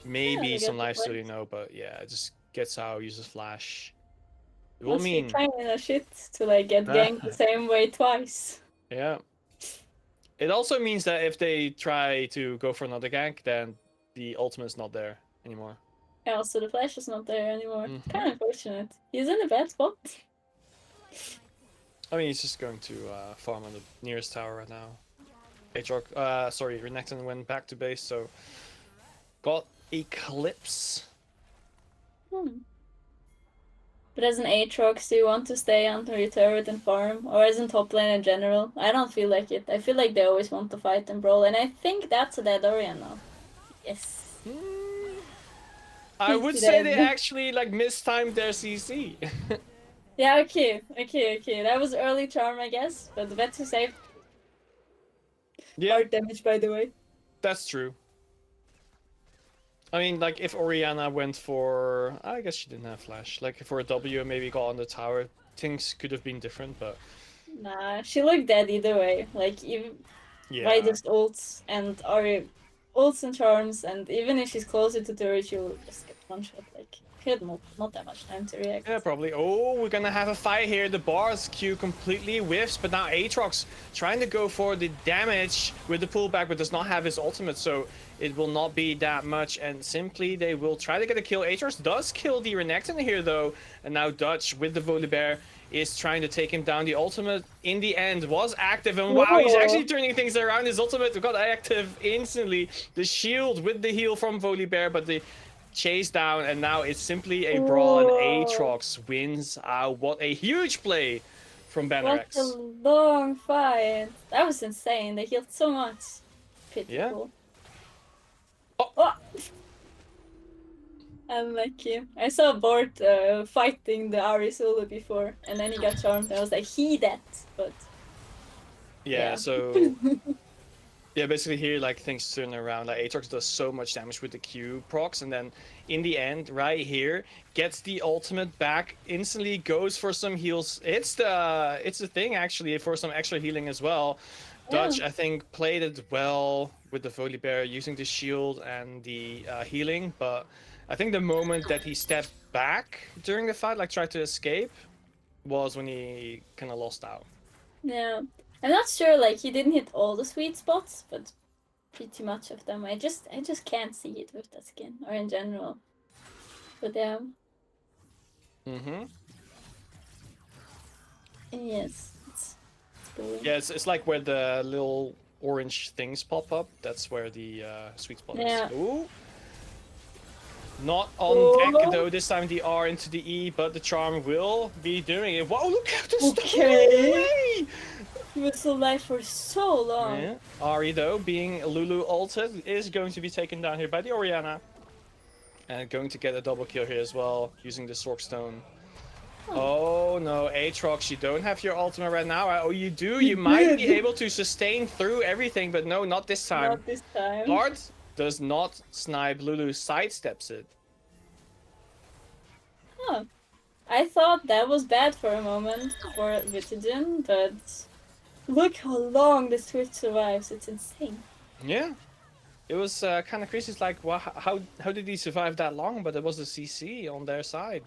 maybe some lifesteal, you know. But yeah, it just gets out, uses flash. It will mean kind of shit to like get ganked the same way twice. Yeah. It also means that if they try to go for another gank, then the ultimate is not there anymore. Yeah, also the flash is not there anymore. Kind of unfortunate. He's in a bad spot. I mean, he's just going to farm on the nearest tower right now. Aatrox, Renekton went back to base, so got Eclipse. But as an Aatrox, do you want to stay under your turret and farm? Or as in top lane in general? I don't feel like it. I feel like they always want to fight and brawl, and I think that's a dead Orianna. Yes. I would say they actually like mistimed their CC. Yeah, okay. That was early charm, I guess, but the better saved. Yeah. Hard damage, by the way. That's true. I mean, like, if Orianna went for... I guess she didn't have flash. Like, for a W and maybe got on the tower, things could have been different, but... Nah, she looked dead either way. Like, even... Yeah. By just ults and Ari... Ults and charms, and even if she's closer to turret, she'll just get one shot. Like, she had not that much time to react. Yeah, probably. Oh, we're gonna have a fight here. The bars Q completely whiffs, but now Aatrox trying to go for the damage with the pullback, but does not have his ultimate, so it will not be that much, and simply they will try to get a kill. Aatrox does kill the Renekton here, though, and now Dutch with the Volibear is trying to take him down. The ultimate, in the end, was active, and wow, he's actually turning things around. His ultimate got active instantly. The shield with the heal from Volibear, but the chase down, and now it's simply a brawl, and Aatrox wins out. What a huge play from Bannerex. What a long fight. That was insane. They healed so much. Pitiful. Yeah. Oh. Unlucky. I saw Bort fighting the Ari solo before, and then he got charmed. I was like, he that, but Yeah, so yeah, basically here like things turn around. Like Aatrox does so much damage with the Q procs, and then in the end, right here, gets the ultimate back, instantly goes for some heals. It's the thing actually for some extra healing as well. Dutch, Yeah. I think, played it well with the Volibear using the shield and the healing, but I think the moment that he stepped back during the fight, like tried to escape, was when he kind of lost out. Yeah. I'm not sure, like, he didn't hit all the sweet spots, but pretty much of them. I just can't see it with that skin, or in general. But yeah. Mm-hmm. Yes. It's cool. Yeah, it's like where the little orange things pop up. That's where the sweet spot Yeah. is. Ooh. Not on deck Oh. though, this time the R into the E, but the charm will be doing it. Whoa, look at this Okay. He was alive for so long. Yeah. Ari though, being Lulu ulted, is going to be taken down here by the Orianna. And going to get a double kill here as well, using the Sork Stone. Oh no, Aatrox, you don't have your ultimate right now. Oh, you do. You might be able to sustain through everything, but no, not this time. Not this time. Bard does not snipe Lulu, sidesteps it. Huh. I thought that was bad for a moment for Vitagen, but look how long the Switch survives. It's insane. Yeah. It was kind of crazy. It's like, wow, how did he survive that long? But it was a CC on their side.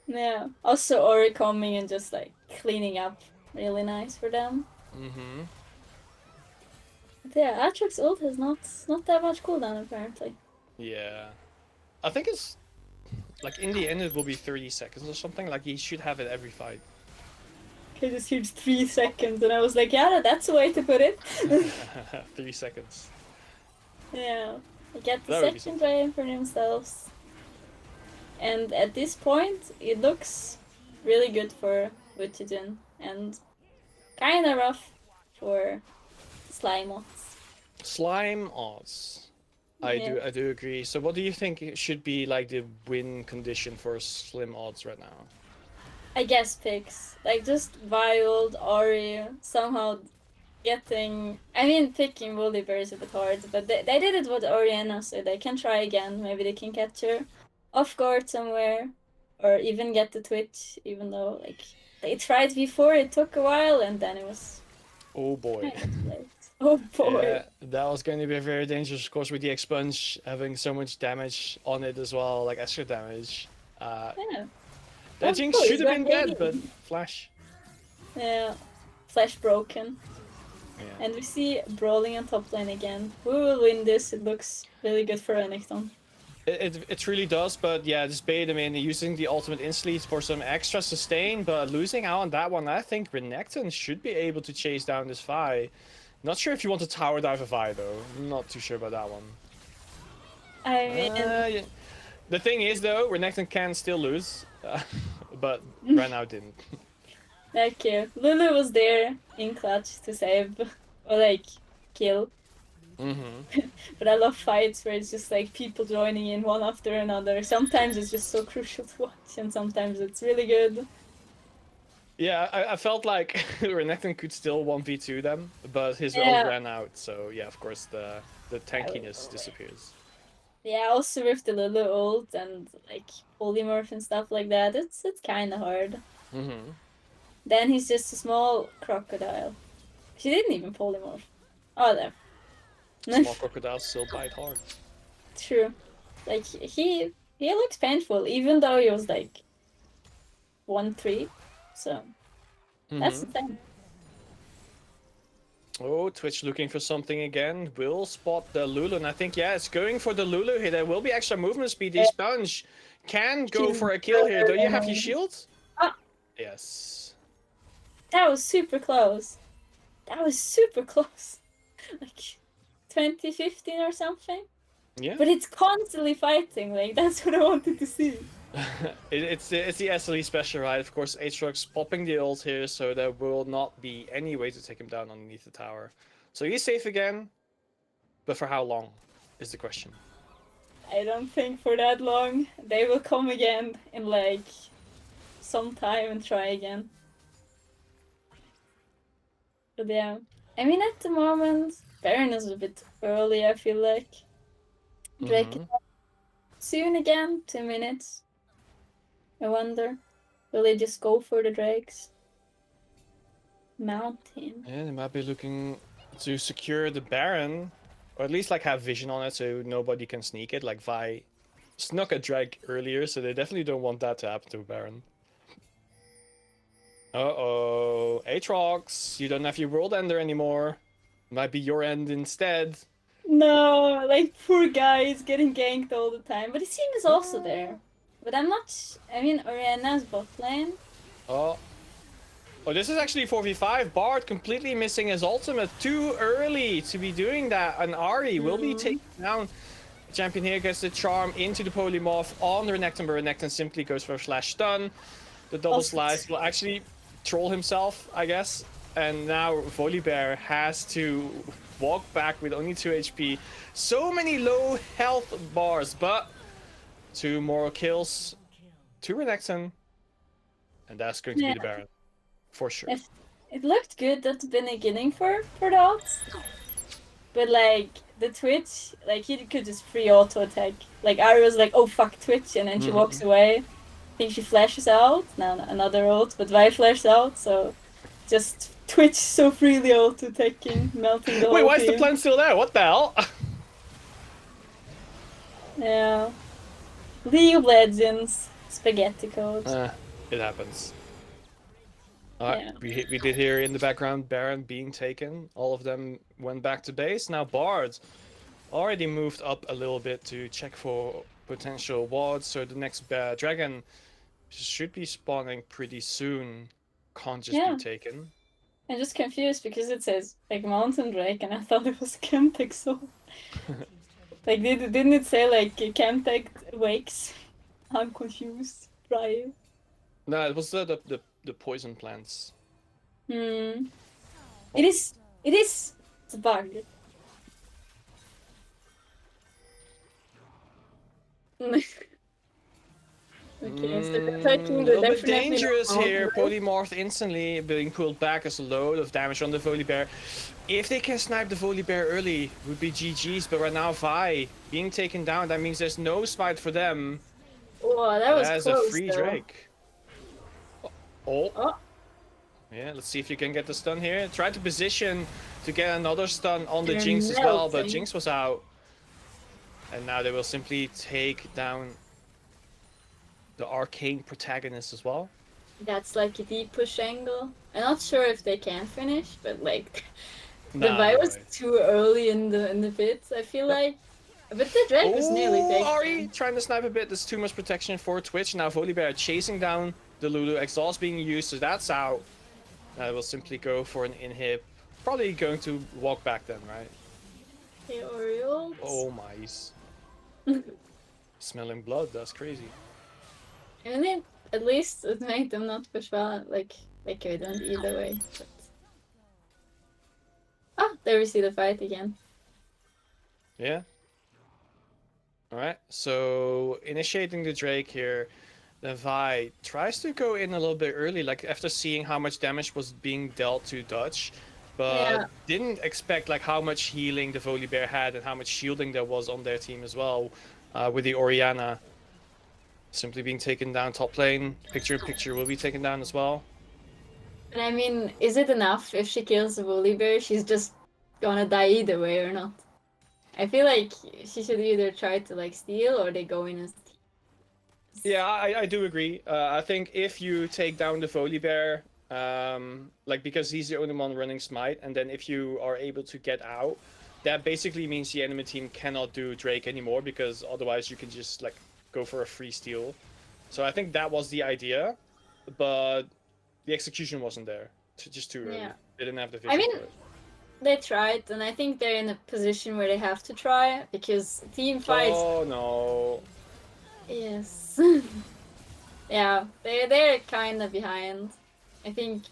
Yeah. Also, Ori coming and just like cleaning up. Really nice for them. Mm-hmm. But yeah, Aatrox ult has not that much cooldown apparently. Yeah. I think it's like in the end it will be 30 seconds or something. Like he should have it every fight. It just seems 3 seconds, and I was like, yeah, that's the way to put it. 3 seconds. Yeah. They get the That would be second drain for themselves. And at this point, it looks really good for Vitagen and kind of rough for SlimOdds. SlimOdds. Yeah. I do agree. So what do you think should be like the win condition for SlimOdds right now? I guess picks. Like just Wild, Ori, somehow getting... I mean, picking Volibear is a bit hard, but they did it with Orianna, so they can try again. Maybe they can catch her off guard somewhere, or even get the Twitch, even though like they tried before, it took a while, and then it was Oh boy. kind of late. Oh boy. Yeah, that was going to be very dangerous, of course, with the expunge having so much damage on it as well, like extra damage. Yeah. That Oh, Jinx cool, should have been he's dead, got but baby. Flash. Yeah. Flash broken. Yeah. And we see brawling on top lane again. Who will win this? It looks really good for Renekton. It really does, but yeah, just bait him in, using the ultimate instantly for some extra sustain, but losing out on that one, I think Renekton should be able to chase down this Vi. Not sure if you want to tower dive a Vi though. I'm not too sure about that one. I mean, Yeah. The thing is though, Renekton can still lose, but right now it didn't. okay. Lulu was there in clutch to save, or like, kill. Mm-hmm. But I love fights where it's just like people joining in one after another. Sometimes it's just so crucial to watch, and sometimes it's really good. Yeah, I felt like Renekton could still 1v2 them, but his ult Yeah. ran out, so yeah, of course the tankiness disappears. Yeah, also with the Lulu ult and like polymorph and stuff like that, it's kind of hard. Mm-hmm. Then he's just a small crocodile. She didn't even polymorph. Oh, there. Small crocodiles still bite hard. True. Like he looks painful, even though he was like 1-3. So that's the thing. Oh, Twitch looking for something again. Will spot the Lulu, and I think, yeah, it's going for the Lulu here. There will be extra movement speed. The Sponge can go for a kill here. Do you have your shield? Ah. Yes. That was super close. That was super close. Like 2015 or something. Yeah. But it's constantly fighting. Like that's what I wanted to see. It's the SLE special, right? Of course, Aatrox popping the ult here, so there will not be any way to take him down underneath the tower. So he's safe again, but for how long is the question? I don't think for that long. They will come again in like some time and try again. But yeah, I mean at the moment, Baron is a bit early. I feel like Drake is up soon again. 2 minutes. I wonder, will they just go for the Drakes? Mountain. Yeah, they might be looking to secure the Baron, or at least like have vision on it so nobody can sneak it. Like Vi snuck a drag earlier, so they definitely don't want that to happen to Baron. Uh-oh, Aatrox, you don't have your World Ender anymore. Might be your end instead. No, like poor guy is getting ganked all the time. But his team is also there. But I'm not. I mean, Oriana's bot lane. Oh. Oh, this is actually 4v5. Bard completely missing his ultimate. Too early to be doing that. And Ari will be taking down. Champion here gets the charm into the Polymorph on the Renekton, but Renekton simply goes for a flash stun. The double slice will actually troll himself, I guess. And now Volibear has to walk back with only 2 HP. So many low health bars, but 2 more kills to Renekton. And that's going to be the Baron. For sure. It looked good at the beginning for the odds. But like the Twitch, like he could just free auto attack. Like Ari was like, oh fuck Twitch, and then she walks away. I think she flashes out. Now another ult, but Vi flashes out, so just Twitch so freely auto attacking, melting the whole Wait, why is the team. plant still there? What the hell? Yeah. League of Legends, spaghetti code. It happens. Alright, we did hear in the background Baron being taken. All of them went back to base. Now Bard already moved up a little bit to check for potential wards. So the next dragon should be spawning pretty soon. Can't just be taken. I'm just confused because it says like Mountain Drake and I thought it was Chemtech so like didn't it say like Chemtech wakes? I'm confused. Right. No, it was the poison plants. It is it's a bug. Okay, so they're taking the a little bit dangerous here. Polymorph instantly being pulled back as a load of damage on the Volibear. If they can snipe the Volibear early, would be GG's. But right now, Vi being taken down, that means there's no smite for them. Oh, that was close. That's a free Drake. Oh. Yeah, let's see if you can get the stun here. Try to position to get another stun on the Jinx as well, but Jinx was out. And now they will simply take down the arcane protagonist as well. That's like a deep push angle. I'm not sure if they can finish, but like the Vi was too early in the pits, I feel like. But the Drake was nearly taken. Ari trying to snipe a bit. There's too much protection for Twitch. Now Volibear chasing down the Lulu. Exhaust being used, so that's out. Now we'll simply go for an inhib. Probably going to walk back then, right? Hey, Orioles. Oh my. Smelling blood, that's crazy. I mean, at least it made them not push well. Like they couldn't either way. But... Oh, there we see the fight again. Yeah. Alright, so initiating the Drake here. The Vi tries to go in a little bit early, like after seeing how much damage was being dealt to Dutch, but didn't expect like how much healing the Volibear had and how much shielding there was on their team as well, with the Oriana simply being taken down top lane. Picture will be taken down as well. And I mean, is it enough if she kills the Volibear? She's just gonna die either way or not. I feel like she should either try to like steal or they go in and steal. Yeah, I do agree. I think if you take down the Volibear, like because he's the only one running smite, and then if you are able to get out, that basically means the enemy team cannot do Drake anymore, because otherwise you can just like go for a free steal. So I think that was the idea, but the execution wasn't there. Just too early. They didn't have the vision. I mean, for it. They tried, and I think they're in a position where they have to try, because team fights... Oh no. Yes. Yeah, they're kind of behind. I think,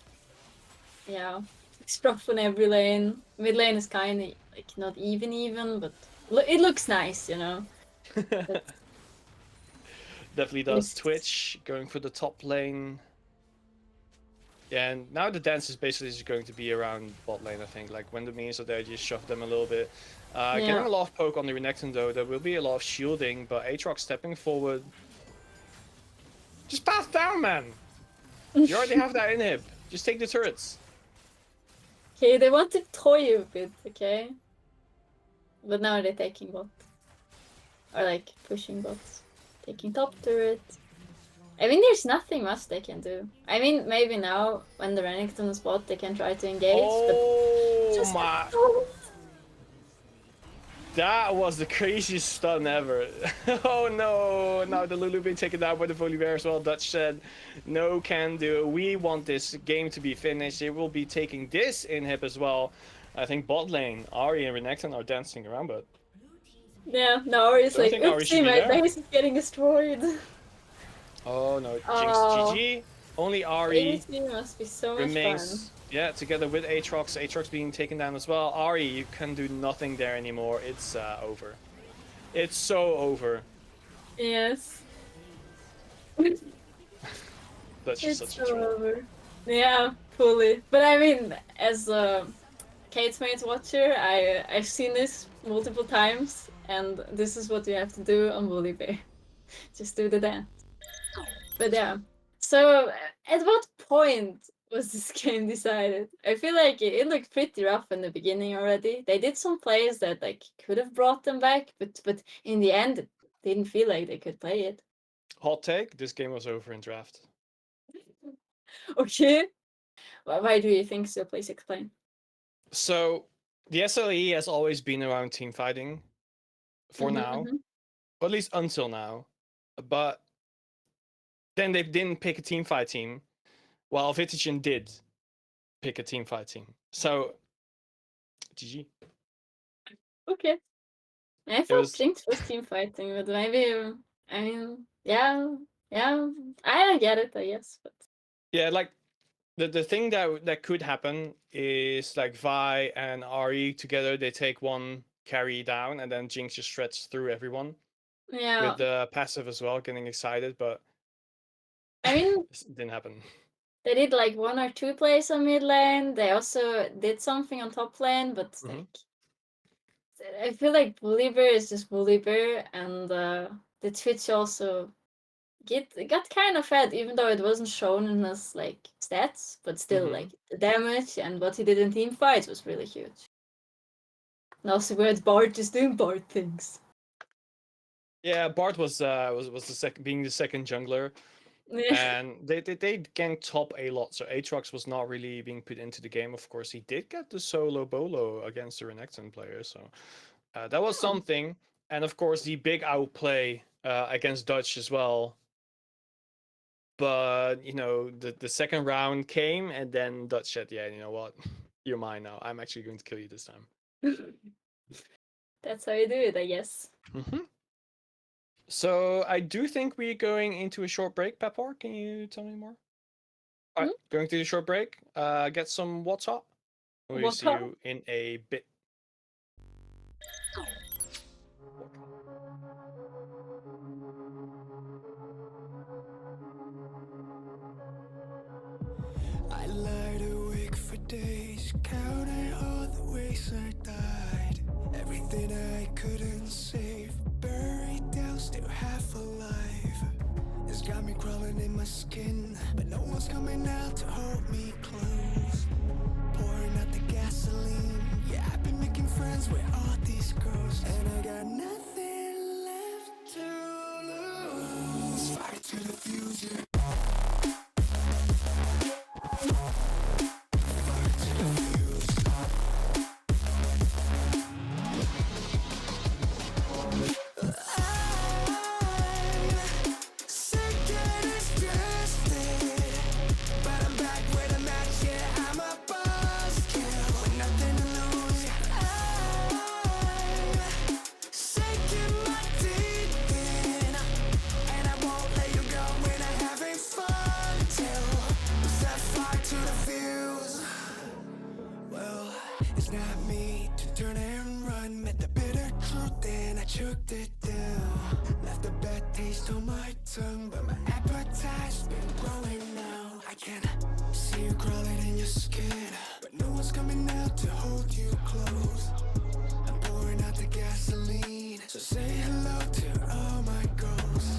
yeah, it's rough on every lane. Mid lane is kind of like not even, but it looks nice, you know. That's Definitely does. Yes. Twitch going for the top lane. Yeah, and now the dance is basically just going to be around bot lane, I think. Like, when the minions are there, just shove them a little bit. Getting Yeah. a lot of poke on the Renekton, though. There will be a lot of shielding, but Aatrox stepping forward. Just pass down, man! You already have that inhib. Just take the turrets. Okay, they want to toy you a bit, okay? But now they're taking bot. Or like pushing bots. Taking top turret. I mean, there's nothing much they can do. I mean, maybe now, when the Renekton is bot, they can try to engage, but Oh just my... That was the craziest stun ever. Oh no, now the Lulu being taken down by the Volibear as well. Dutch said, no can do. We want this game to be finished. They will be taking this inhib as well. I think bot lane, Ahri and Renekton are dancing around, but... Yeah, no, it's Don't like, think Ahri should oopsie, be my there. base is getting destroyed. Oh no, Jinx Oh. GG. Only Ahri ABC must be so much remains, yeah, together with Aatrox. Aatrox being taken down as well. Ahri, you can do nothing there anymore. It's over. It's so over. fun. Yes. That's just It's such a so troll. over. Yeah, fully. But I mean, as a Kate's Mates watcher, I've seen this multiple times, and this is what you have to do on Bully Bear. Just do the dance. But yeah. So, at what point was this game decided? I feel like it looked pretty rough in the beginning already. They did some plays that like could have brought them back, but in the end, it didn't feel like they could play it. Hot take, this game was over in draft. Okay. Why do you think so? Please explain. So, the SLE has always been around team fighting for now, or at least until now. But then they didn't pick a team fight team, while Vitagen did pick a team fight team. So, GG. Okay. I It thought was Jinx was team fighting, but maybe I mean, yeah, I get it, I guess, but yeah, like the thing that could happen is like Vi and Ari together. They take one carry down, and then Jinx just shreds through everyone yeah. with the passive as well, getting excited. But I mean, it didn't happen. they did like 1 or 2 plays on mid lane. They also did something on top lane, but like I feel like Volibear is just Volibear, and the Twitch also got kind of fed, even though it wasn't shown in his like stats, but still like the damage and what he did in team fights was really huge. And also we had Bart just doing Bart things. Yeah, Bart was being the second jungler, Yeah. and they ganked top a lot. So Aatrox was not really being put into the game. Of course, he did get the solo bolo against the Renekton player, so that was something. And of course, the big outplay against Dutch as well. But you know, the second round came, and then Dutch said, "Yeah, you know what? You're mine now. I'm actually going to kill you this time." That's how you do it, I guess. So I do think we're going into a short break. Pepper, can you tell me more? All right, going to the short break. Get some what's up. We'll see you in a bit. I lied awake for days, counting all the ways I died. Everything I couldn't save, buried down, still half alive. It's got me crawling in my skin, but no one's coming out to hold me close. Pouring out the gasoline, yeah, I've been making friends with all these girls, and I got nothing left to lose. Fight to the future. choked it down. Left a bad taste on my tongue, but my appetite's been growing now. I can see you crawling in your skin, but no one's coming out to hold you close. I'm pouring out the gasoline, so say hello to all my ghosts.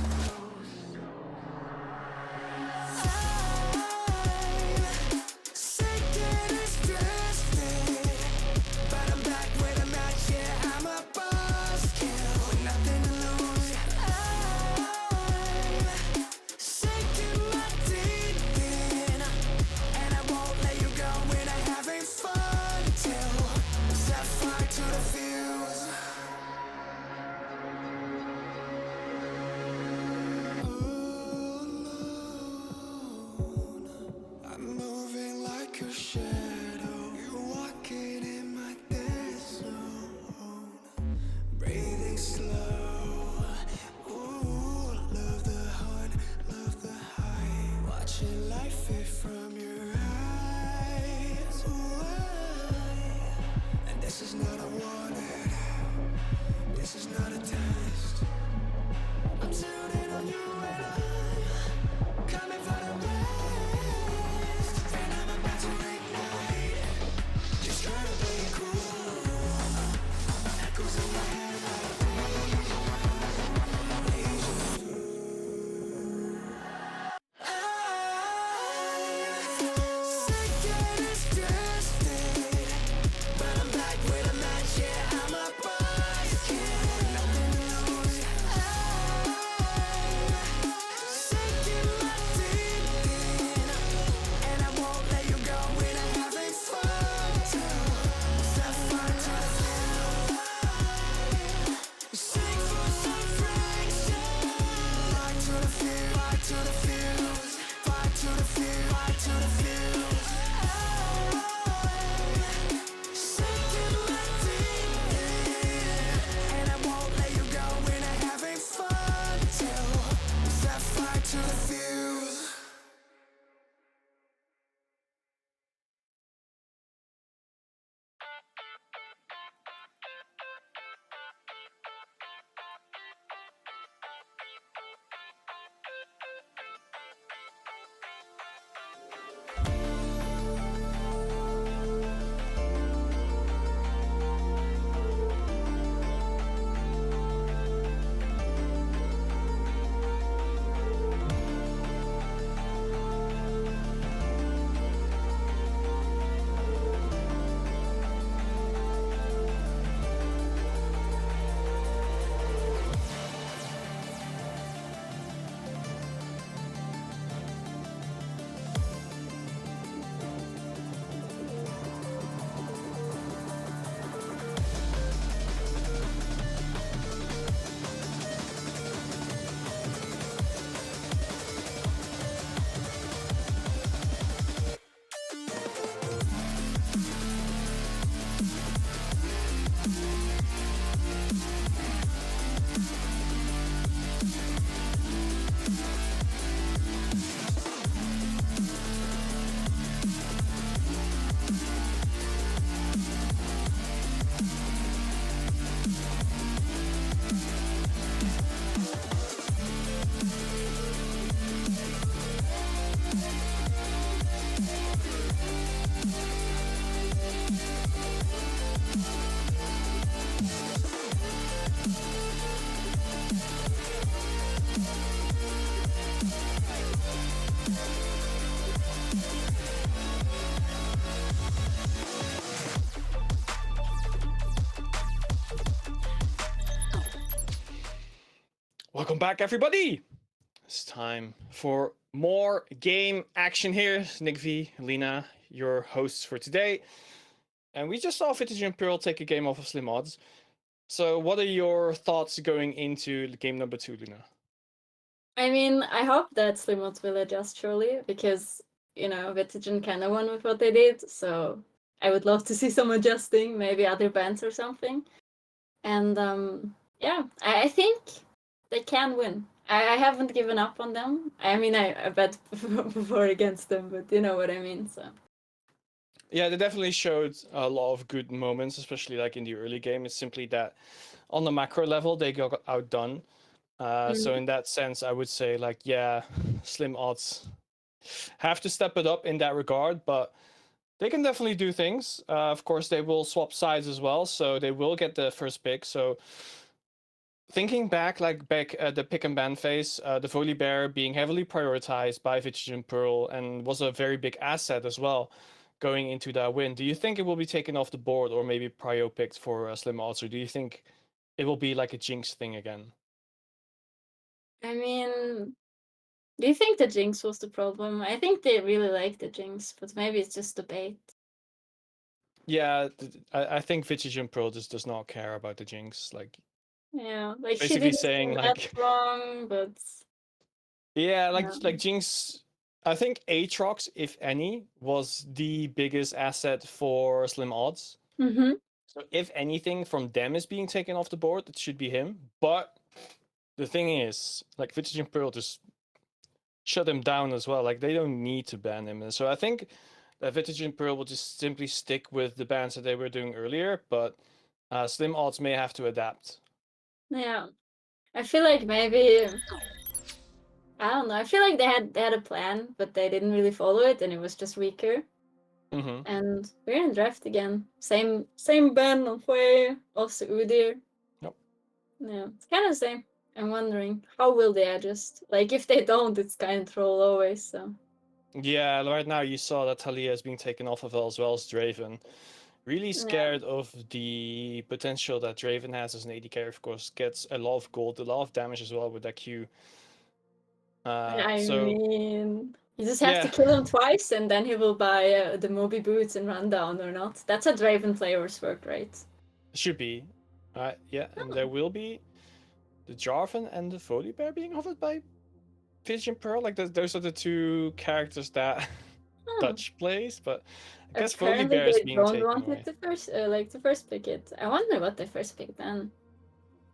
Welcome back, everybody. It's time for more game action here. Nick V, Lena, your hosts for today. And we just saw Vitagen and Pearl take a game off of SlimOdds. So what are your thoughts going into game number 2, Lena? I mean, I hope that SlimOdds will adjust surely, because, you know, Vitagen kind of won with what they did, so I would love to see some adjusting, maybe other bands or something. And yeah, I think they can win. I haven't given up on them. I mean, I bet before against them, but you know what I mean, so. Yeah, they definitely showed a lot of good moments, especially like in the early game. It's simply that on the macro level, they got outdone. So Mm. in that sense, I would say like, yeah, SlimOdds have to step it up in that regard, but they can definitely do things. Of course, they will swap sides as well, so they will get the first pick. So thinking back, like back at the pick and ban phase, the Volibear being heavily prioritized by Vitagen Pearl and was a very big asset as well going into that win. Do you think it will be taken off the board or maybe prio picked for SlimOdds, or do you think it will be like a Jinx thing again? I mean, do you think the Jinx was the problem? I think they really like the Jinx, but maybe it's just the bait. Yeah, I think Vitagen Pearl just does not care about the Jinx. Like, Yeah, like she basically didn't saying seem that like, strong, but yeah, yeah. like Jinx. I think Aatrox, if any, was the biggest asset for SlimOdds. Mm-hmm. So if anything from them is being taken off the board, it should be him. But the thing is, like Vitagen Pearl just shut him down as well. Like they don't need to ban him. And so I think that Vitagen Pearl will just simply stick with the bans that they were doing earlier, but SlimOdds may have to adapt. Yeah. I feel like maybe I don't know. I feel like they had a plan, but they didn't really follow it, and it was just weaker. Mm-hmm. And we're in draft again. Same ban on Hue, also Udyr. Yep. Yeah, it's kind of the same. I'm wondering how will they adjust. Like if they don't, it's kind of troll always. So Yeah, right now you saw that Talia is being taken off of as well as Draven. Really yeah, scared of the potential that Draven has as an AD carry. Of course, gets a lot of gold, a lot of damage as well with that Q. I So mean, you just have to yeah, kill him twice, and then he will buy the Moby boots and run down or not. That's how Draven players work, right? should be. Yeah, and there will be the Jarvan and the Volibear being offered by Vision Pearl. Like those are the two characters that Oh. Dutch plays, but I guess Apparently Volibear is they being don't taken want away. it to first, to first pick it. I wonder what they first picked then.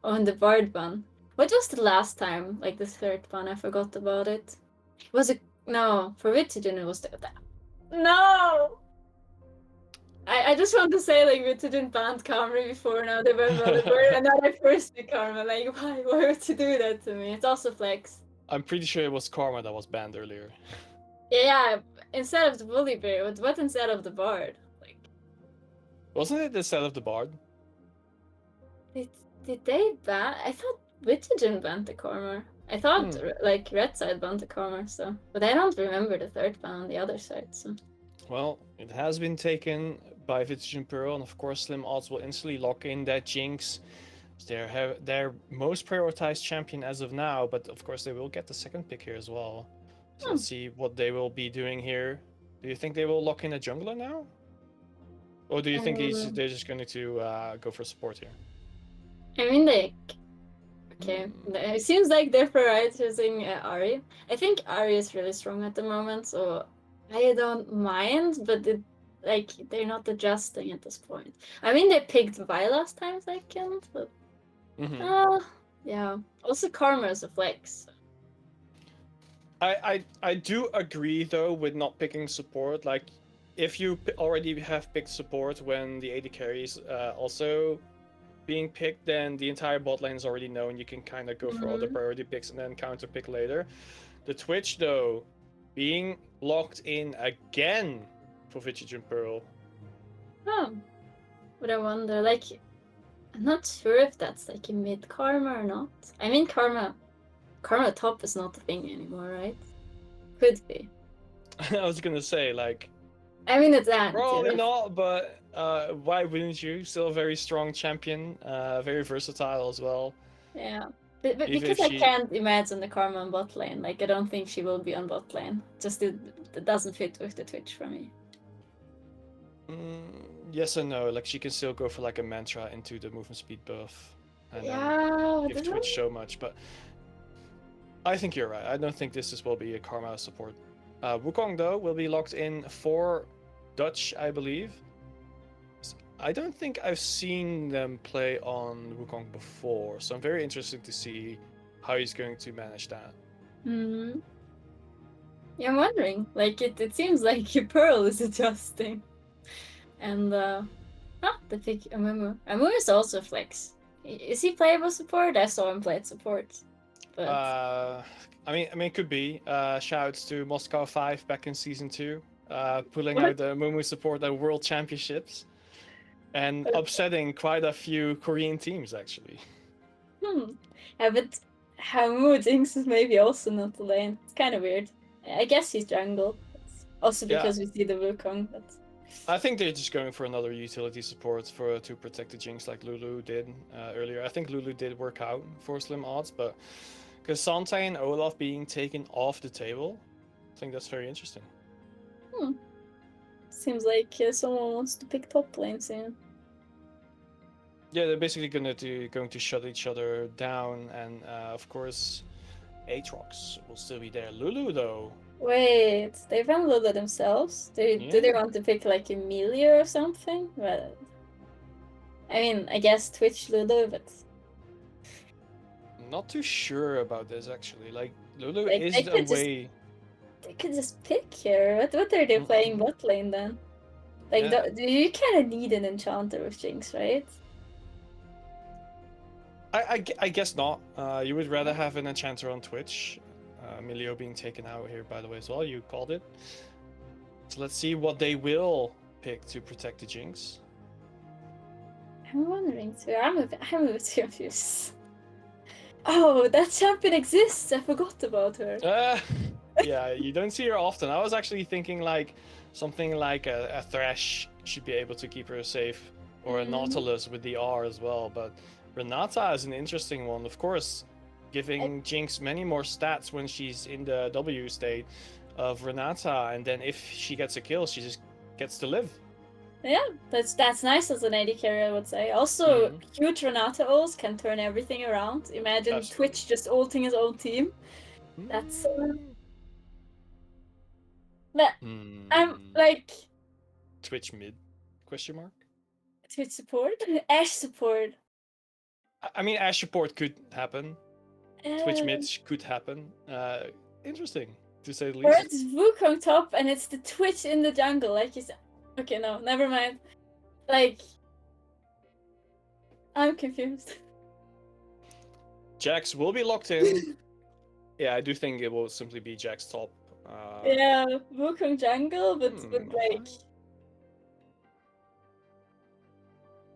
Oh, and the Bard one. What was the last time? Like the third one? I forgot about it. Was it no for Vitagen? It was that. No. I just want to say like Vitagen banned Karma before. Now they went Volibear, and now they first pick Karma. Like why would you do that to me? It's also flex. I'm pretty sure it was Karma that was banned earlier. Yeah, instead of the Volibear, what instead of the Bard? Like Wasn't it the set of the Bard? did they ban? I thought Vitagen banned the Karma. I thought like Red side banned the Karma, so but I don't remember the third ban on the other side. So Well, it has been taken by Vitagen Pearl, and of course SlimOdds will instantly lock in that Jinx. They're their most prioritized champion as of now, but of course they will get the second pick here as well. So let's see what they will be doing here. Do you think they will lock in a jungler now? Or do you think they're just going to go for support here? I mean, like, okay, it seems like they're prioritizing Ari. I think Ari is really strong at the moment, so I don't mind, but like they're not adjusting at this point. I mean, they picked Vi last time second, but yeah. Also, Karma is a flex. I do agree though with not picking support. Like, if you already have picked support when the AD carries also being picked, then the entire bot lane is already known. You can kind of go for other priority picks and then counter pick later. The Twitch though, being locked in again for Vitagen Pearl. Oh, but I wonder, like, I'm not sure if that's like a mid Karma or not. I mean, Karma top is not a thing anymore, right? Could be. I was gonna say, like, I mean, it's that. probably not, but why wouldn't you? Still a very strong champion, very versatile as well. Yeah, but Even because if I she- can't imagine the Karma on bot lane. Like, I don't think she will be on bot lane. Just it doesn't fit with the Twitch for me. Yes and no. Like, she can still go for like a mantra into the movement speed buff, and Yeah, give Twitch so much. But I think you're right. I don't think this will be a Karma support. Wukong though will be locked in for Dutch, I believe. I don't think I've seen them play on Wukong before, so I'm very interested to see how he's going to manage that. Hmm. Yeah, I'm wondering. Like, it seems like Pearl is adjusting, and the pick Amumu. Amumu is also flex. Is he playable support? I saw him play at support. But I mean, it could be. Shouts to Moscow 5 back in season 2, pulling What? out the Mumu support at World Championships, and upsetting quite a few Korean teams actually. Yeah, but Hamu Jinx is maybe also not the lane. It's kind of weird. I guess he's jungle. Also Yeah. because we see the Wukong, but I think they're just going for another utility support to protect the Jinx like Lulu did earlier. I think Lulu did work out for SlimOdds, but because Santa and Olaf being taken off the table, I think that's very interesting. seems like someone wants to pick top lane soon. Yeah, they're basically going to shut each other down, and of course, Aatrox will still be there. Lulu though. Wait, they ran Lulu themselves? Do they Yeah. want to pick like Emilia or something? Well, I mean, I guess Twitch Lulu, but Not too sure about this actually. Like Lulu Like, is they the could just- way. they could just pick here. What are they playing bot lane then? Like, Yeah. do you kind of need an enchanter with Jinx, right? I guess not. You would rather have an enchanter on Twitch. Emilio being taken out here, by the way, as well. You called it. So let's see what they will pick to protect the Jinx. I'm wondering too. I'm a bit confused. Oh, that champion exists! I forgot about her. Yeah, you don't see her often. I was actually thinking like something like a Thresh should be able to keep her safe, or a Nautilus with the R as well. But Renata is an interesting one, of course, giving Jinx many more stats when she's in the W state of Renata, and then if she gets a kill, she just gets to live. Yeah, that's nice as an AD carry, I would say. Also, huge Renata ults can turn everything around. Imagine Absolutely. Twitch just ulting his own team. That's but I'm like Twitch mid? Question mark. Twitch support, Ashe support. I mean, Ashe support could happen. Twitch mid could happen. Interesting to say the Or least. it's Wukong top and it's the Twitch in the jungle, like you said. Okay, no, never mind. Like, I'm confused. Jax will be locked in. Yeah, I do think it will simply be Jax top. Yeah, Wukong jungle, but like.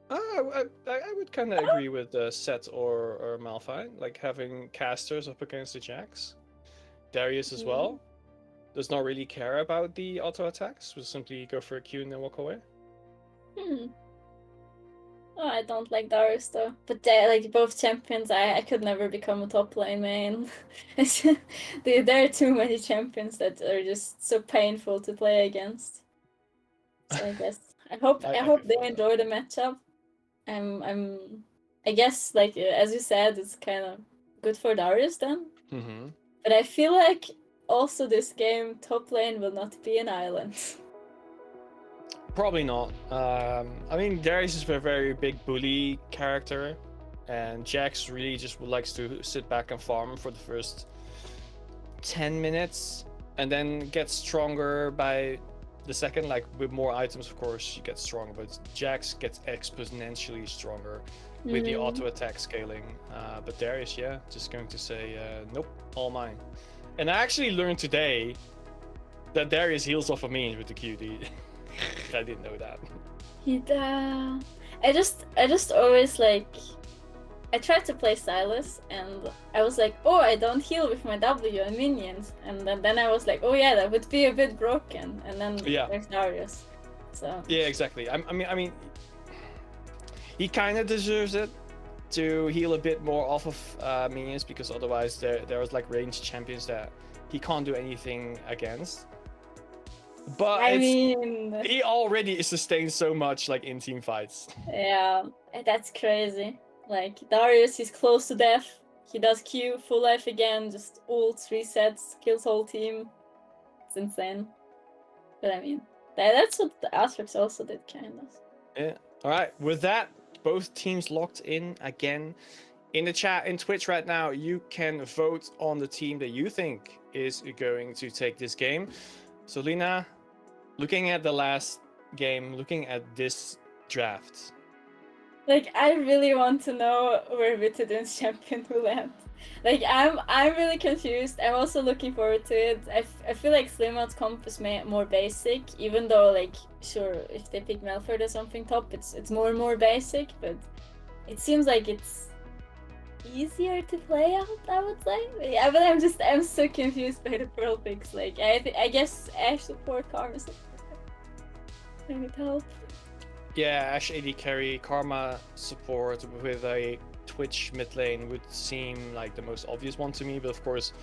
I would kind of agree with Set or Malphite, like having casters up against the Jax. Darius as well does not really care about the auto attacks. Will simply go for a Q and then walk away. Oh, I don't like Darius though. But they like both champions. I could never become a top lane main. There are too many champions that are just so painful to play against. So I guess I hope they enjoy the matchup. I guess like as you said, it's kind of good for Darius then. But I feel like also this game top lane will not be an island. Probably not. I mean, Darius is a very big bully character, and Jax really just likes to sit back and farm for the first 10 minutes, and then get stronger by the second. Like with more items, of course, you get stronger, but Jax gets exponentially stronger with the auto attack scaling. But Darius, yeah, just going to say, nope, all mine. And I actually learned today that Darius heals off of me with the QD. I didn't know that. I just always like. I tried to play Silas and I was like, oh, I don't heal with my W and minions, and then I was like, oh yeah, that would be a bit broken. And then there's Darius. So yeah, exactly. I mean, he kind of deserves it to heal a bit more off of minions, because otherwise there was like ranged champions that he can't do anything against. But I mean, he already sustains so much like in team fights. Yeah, that's crazy. Like Darius, he's close to death. He does Q, full life again, just ults, resets, kills whole team. It's insane. But I mean, that's what the Aatrox also did, kind of. Yeah. All right. With that, both teams locked in again. In the chat in Twitch right now, you can vote on the team that you think is going to take this game. So Lina, looking at the last game, looking at this draft, Like, I really want to know where Vitagen's champion will end. Like, I'm really confused. I'm also looking forward to it. I feel like SlimOdds comp is more basic, even though, like, sure, if they pick Melford or something top, it's more and more basic, but it seems like it's easier to play out, I would say. Yeah, but I'm so confused by the pearl picks. Like, I guess Ash support, Karma support. I need help. Yeah, Ash AD carry, Karma support with a Twitch mid lane would seem like the most obvious one to me, but of course,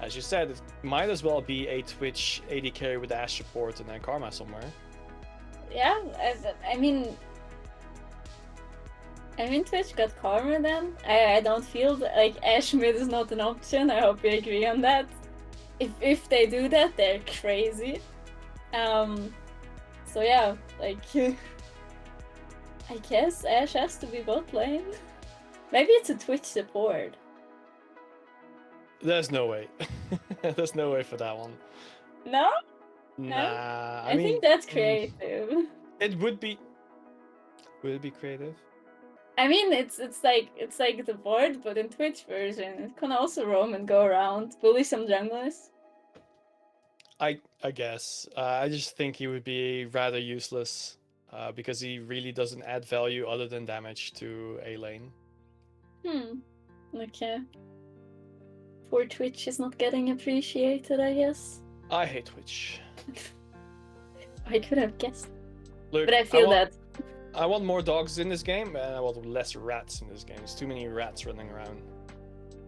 as you said, it might as well be a Twitch AD carry with Ash support and then Karma somewhere. Yeah, I mean, Twitch got Karma then. I don't feel like Ash mid is not an option. I hope you agree on that. If they do that, they're crazy. So yeah, like I guess Ash has to be bot lane. Maybe it's a Twitch support. There's no way. There's no way for that one. No? Nah, I mean, think that's creative. It would be. Would it be creative? I mean, it's like the board, but in Twitch version. It can also roam and go around, bully some junglers. I guess. I just think he would be rather useless because he really doesn't add value other than damage to a lane. Okay. Poor Twitch is not getting appreciated, I guess. I hate Twitch. I could have guessed. Look, But I feel that. I want more dogs in this game, and I want less rats in this game. There's too many rats running around.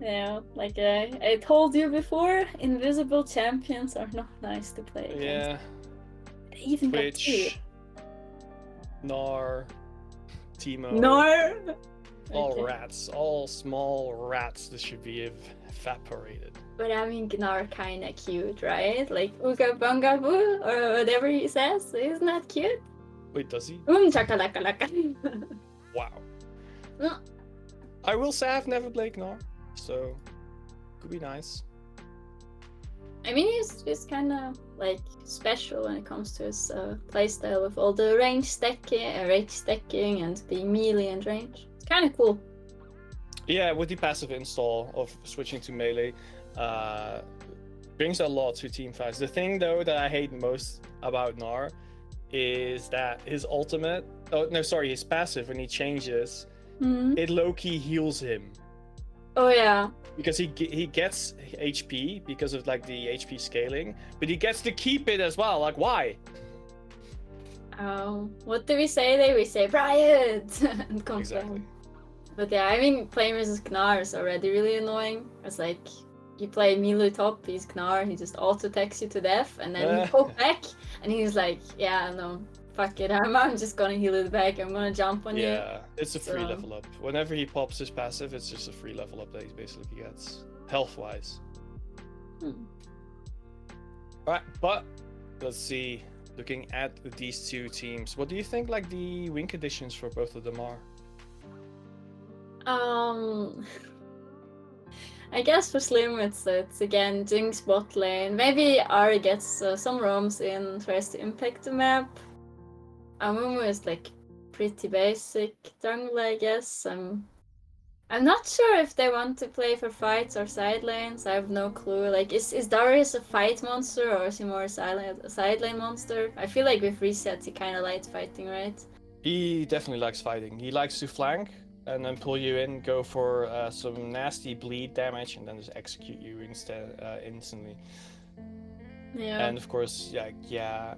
Yeah, like I told you before, invisible champions are not nice to play against. Yeah. Even Twitch, Gnar, Teemo. Gnar. All Okay. rats, all small rats that should be evaporated. But I mean, Gnar kinda cute, right? Like Uga Bunga Boo or whatever he says. Isn't that cute? Wait, does he? Chakalaka laka. Wow. Mm. I will say I've never played Gnar, so could be nice. I mean, he's kind of like special when it comes to his playstyle with all the range stacking, and being melee and range. It's kind of cool. Yeah, with the passive install of switching to melee, brings a lot to team fights. The thing though that I hate most about Gnar is that his ultimate, his passive when he changes, it low-key heals him. Oh yeah. Because he gets HP because of like the HP scaling, but he gets to keep it as well. Like why? Oh, what do we say there? We say riot and come Exactly. down. But yeah, I mean, playing versus Gnar is already really annoying. It's like you play melee top, he's Gnar, he just auto attacks you to death, and then you poke back, and he's like, yeah, no, fuck it, I'm just gonna heal it back, I'm gonna jump on you. Yeah, it's a free level up. Whenever he pops his passive, it's just a free level up that he basically gets, health-wise. Alright, but let's see, looking at these two teams, what do you think like the win conditions for both of them are? I guess for Slim it's again Jinx bot lane. Maybe Ari gets some roams in, tries to impact the map. Amumu is like pretty basic jungle, I guess. I'm not sure if they want to play for fights or side lanes. I have no clue. Like, is Darius a fight monster or is he more a side lane monster? I feel like with resets he kind of likes fighting, right? He definitely likes fighting. He likes to flank and then pull you in, go for some nasty bleed damage, and then just execute you instantly. Yeah. And of course, yeah.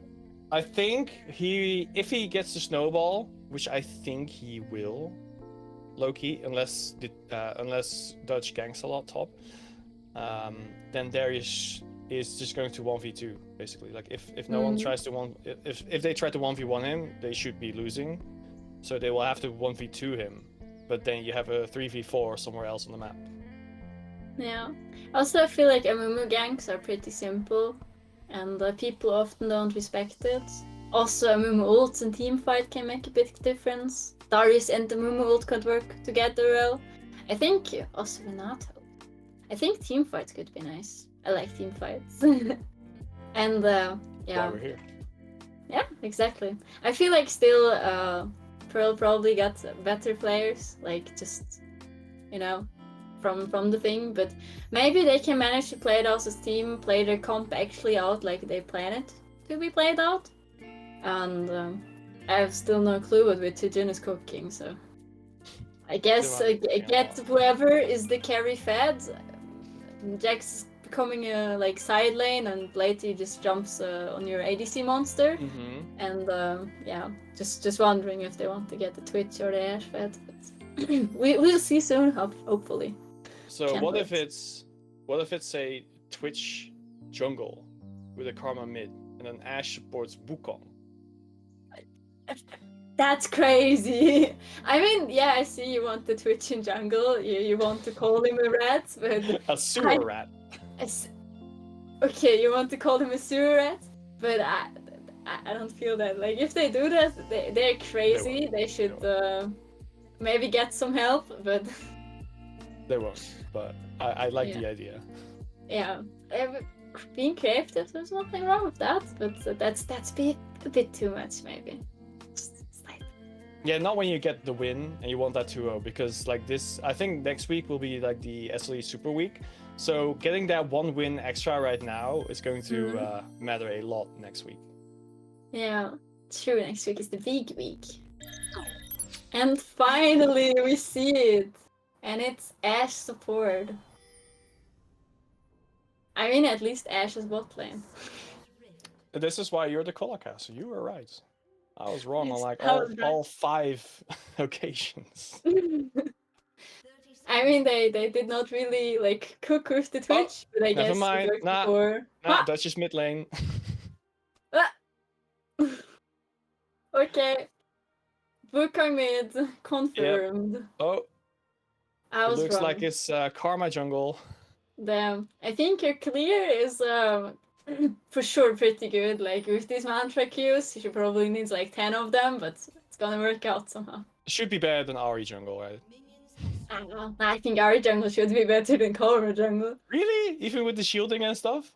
I think if he gets the snowball, which I think he will, low-key, unless Dutch ganks a lot top, then Darius is just going to 1v2 basically. Like if no one tries to if they try to 1v1 him, they should be losing, so they will have to 1v2 him. But then you have a 3v4 somewhere else on the map. Yeah. Also, I feel like Amumu ganks are pretty simple, and people often don't respect it. Also, Amumu ults and teamfight can make a big difference. Darius and Amumu ult could work together well. I think also Renato. I think teamfights could be nice. I like teamfights. And yeah. Why we're here. Yeah, exactly. I feel like still Pearl probably got better players, like just, you know, from the thing. But maybe they can manage to play it as a team, play their comp actually out like they plan it to be played out. And I have still no clue what Vitagen is cooking, so I guess I get whoever is the carry fed. Jax becoming a like side lane, and Blatey just jumps on your ADC monster. And yeah, just wondering if they want to get the Twitch or the Ashe fed. But we'll see soon, hopefully. So what if it's a Twitch jungle with a Karma mid and then Ashe supports Wukong? That's crazy. I mean, yeah, I see you want the Twitch in jungle. You want to call him a rat, but a sewer rat. Okay, you want to call him a sewer rat, but I don't feel that. Like, if they do that, they're crazy. They should maybe get some help, but they won't. But I like the idea. Yeah, being creative, there's nothing wrong with that. But that's a bit too much, maybe. Yeah, not when you get the win and you want that 2-0, because like this, I think next week will be like the SLE Super Week. So getting that one win extra right now is going to matter a lot next week. Yeah, true. Next week is the big week. And finally we see it. And it's Ashe support. I mean, at least Ashe's bot lane. This is why you're the color caster. You were right. I was wrong on like all 5 occasions. I mean, they did not really like cook with the Twitch, but I guess never mind. That's just mid lane. Okay. Wukong mid confirmed. Yep. Oh. I was looks wrong. like it's Karma jungle. Damn. I think your clear is for sure pretty good. Like, with these mantra Qs, she probably needs like 10 of them, but it's gonna work out somehow. It should be better than Ahri jungle, right? I don't know. I think Ahri jungle should be better than Karma jungle. Really? Even with the shielding and stuff?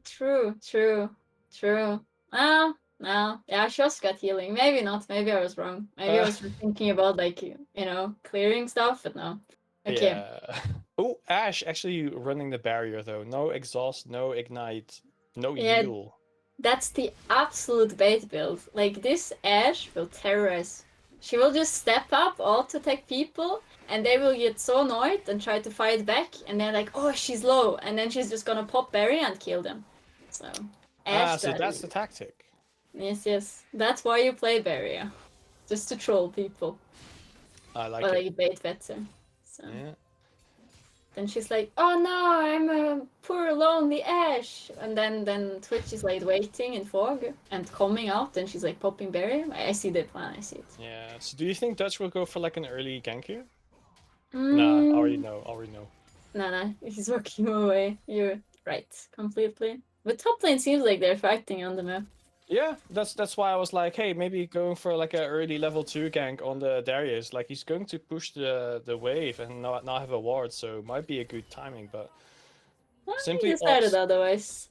True. No. Yeah, she also got healing. Maybe not. Maybe I was wrong. Maybe I was thinking about like, clearing stuff, but no. Okay. Yeah. Oh, Ashe actually running the barrier though. No exhaust, no ignite, no heal. That's the absolute bait build. Like, this Ashe will terrorize. She will just step up, auto-attack people, and they will get so annoyed and try to fight back, and they're like, oh, she's low, and then she's just gonna pop berry and kill them. So, Ashe so that's the tactic. Yes. That's why you play barrier. Just to troll people. I like it. Or like bait better. So. Yeah. Then she's like, oh no, I'm a poor lonely Ashe. And then Twitch is like waiting in fog and coming out, and she's like popping berry. I see the plan, I see it. Yeah, so do you think Dutch will go for like an early gank here? Nah, already know. No, he's walking away. You're right, completely. But top lane seems like they're fighting on the map. Yeah, that's why I was like, hey, maybe going for like an early level 2 gank on the Darius. Like, he's going to push the wave and not have a ward, so it might be a good timing, but simply decided otherwise.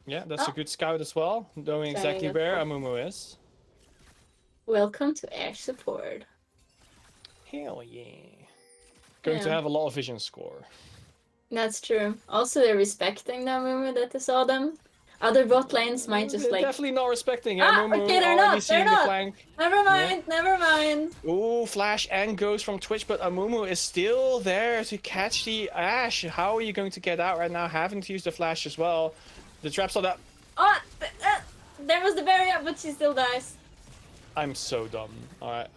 Yeah, that's a good scout as well, knowing exactly where Amumu is. Welcome to Ashe support. Hell yeah. Going to have a lot of vision score. That's true. Also, they're respecting the Amumu that they saw them. Other bot lanes might just like... Definitely not respecting Amumu. Okay, they're not. The flank. Never mind. Ooh, flash and goes from Twitch, but Amumu is still there to catch the Ashe. How are you going to get out right now, having to use the flash as well? The trap's on that. Oh, there was the barrier, but she still dies. I'm so dumb. Alright,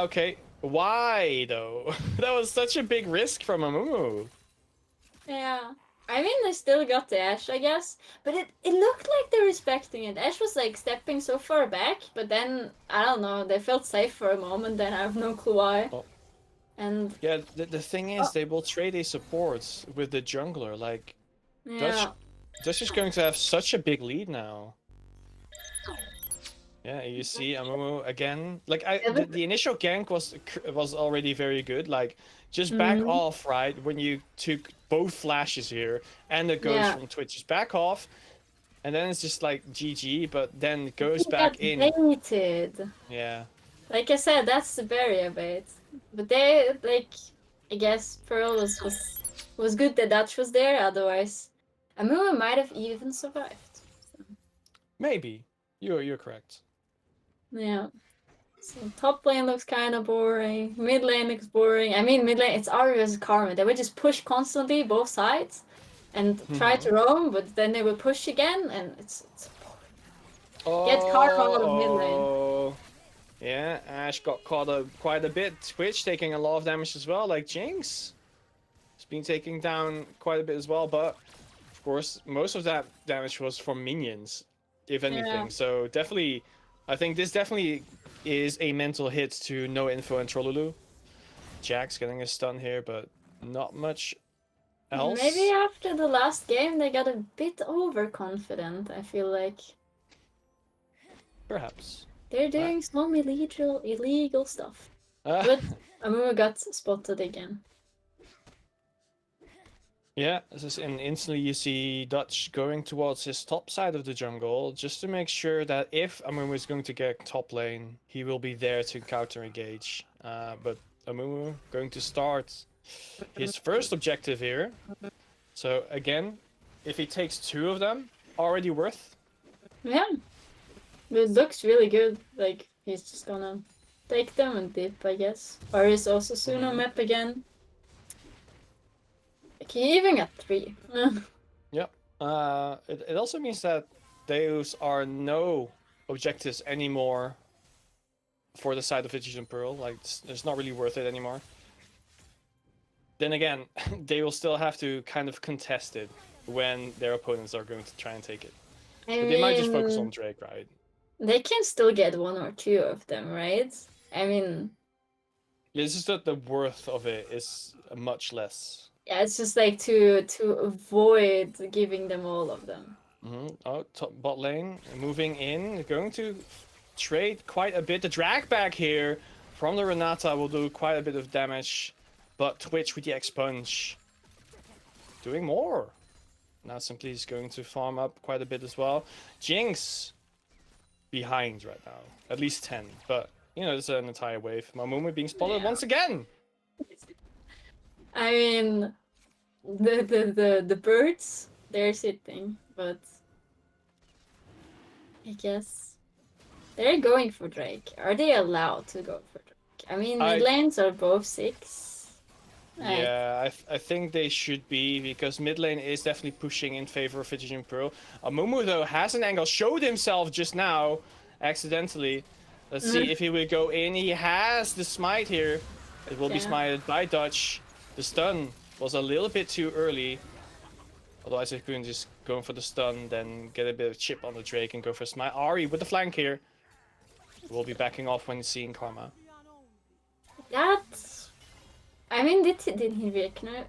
okay. Why, though? That was such a big risk from Amumu. Yeah. I mean, they still got the Ashe, I guess, but it looked like they're respecting it. Ashe was like stepping so far back, but then, I don't know, they felt safe for a moment, then I have no clue why. Oh. And yeah, the thing is, they will trade a support with the jungler, like, Dutch is going to have such a big lead now. Yeah, you see Amumu again. Like, the initial gank was already very good. Like, just back off, right? When you took both flashes here and the ghost from Twitch, just back off, and then it's just like GG, but then it goes He back got in. baited. Yeah. Like I said, that's the barrier bait. But they like, I guess Pearl was good that Dutch was there. Otherwise, Amumu might have even survived. So, Maybe. You're correct. yeah. So top lane looks kind of boring. Mid lane looks boring. I mean, mid lane it's Ari versus Karma. They would just push constantly both sides, and try to roam, but then they will push again, and it's get Karma out of mid lane. Oh. Yeah, Ash got caught up quite a bit. Twitch taking a lot of damage as well, like Jinx. He's been taking down quite a bit as well, but of course, most of that damage was from minions, if anything. Yeah. So definitely, I think this definitely is a mental hit to no info and Trollulu. Jack's getting a stun here, but not much else. Maybe after the last game they got a bit overconfident, I feel like. Perhaps. They're doing some illegal stuff. Uh, But Amumu got spotted again. Yeah, and instantly you see Dutch going towards his top side of the jungle just to make sure that if Amumu is going to get top lane, he will be there to counter engage. But Amumu going to start his first objective here. So again, if he takes 2 of them, already worth. Yeah. It looks really good. Like, he's just gonna take them and dip, I guess. Or is also soon on map again. Like, he even got 3. Yep. It also means that those are no objectives anymore for the side of Vitagen Pearl. Like, it's not really worth it anymore. Then again, they will still have to kind of contest it when their opponents are going to try and take it. But they might just focus on Drake, right? They can still get 1 or 2 of them, right? I mean... Yeah, it's just that the worth of it is much less. Yeah, it's just like to avoid giving them all of them. Oh, top bot lane, moving in, going to trade quite a bit. The drag back here from the Renata will do quite a bit of damage, but Twitch with the expunge doing more. Now simply is going to farm up quite a bit as well. Jinx behind right now, at least 10, but you know, there's an entire wave. Mamumu being spotted once again. I mean, the birds, they're sitting, but I guess they're going for Drake. Are they allowed to go for Drake? I mean, mid lanes are both 6. Yeah, I think they should be, because mid lane is definitely pushing in favor of Vitagen Pearl. Amumu though has an angle, showed himself just now, accidentally. Let's see if he will go in. He has the smite here. It will be smited by Dutch. The stun was a little bit too early. Otherwise, if he couldn't just go for the stun, then get a bit of chip on the Drake and go for smite. Ari with the flank here. Will be backing off when seeing Karma. That's... I mean, did he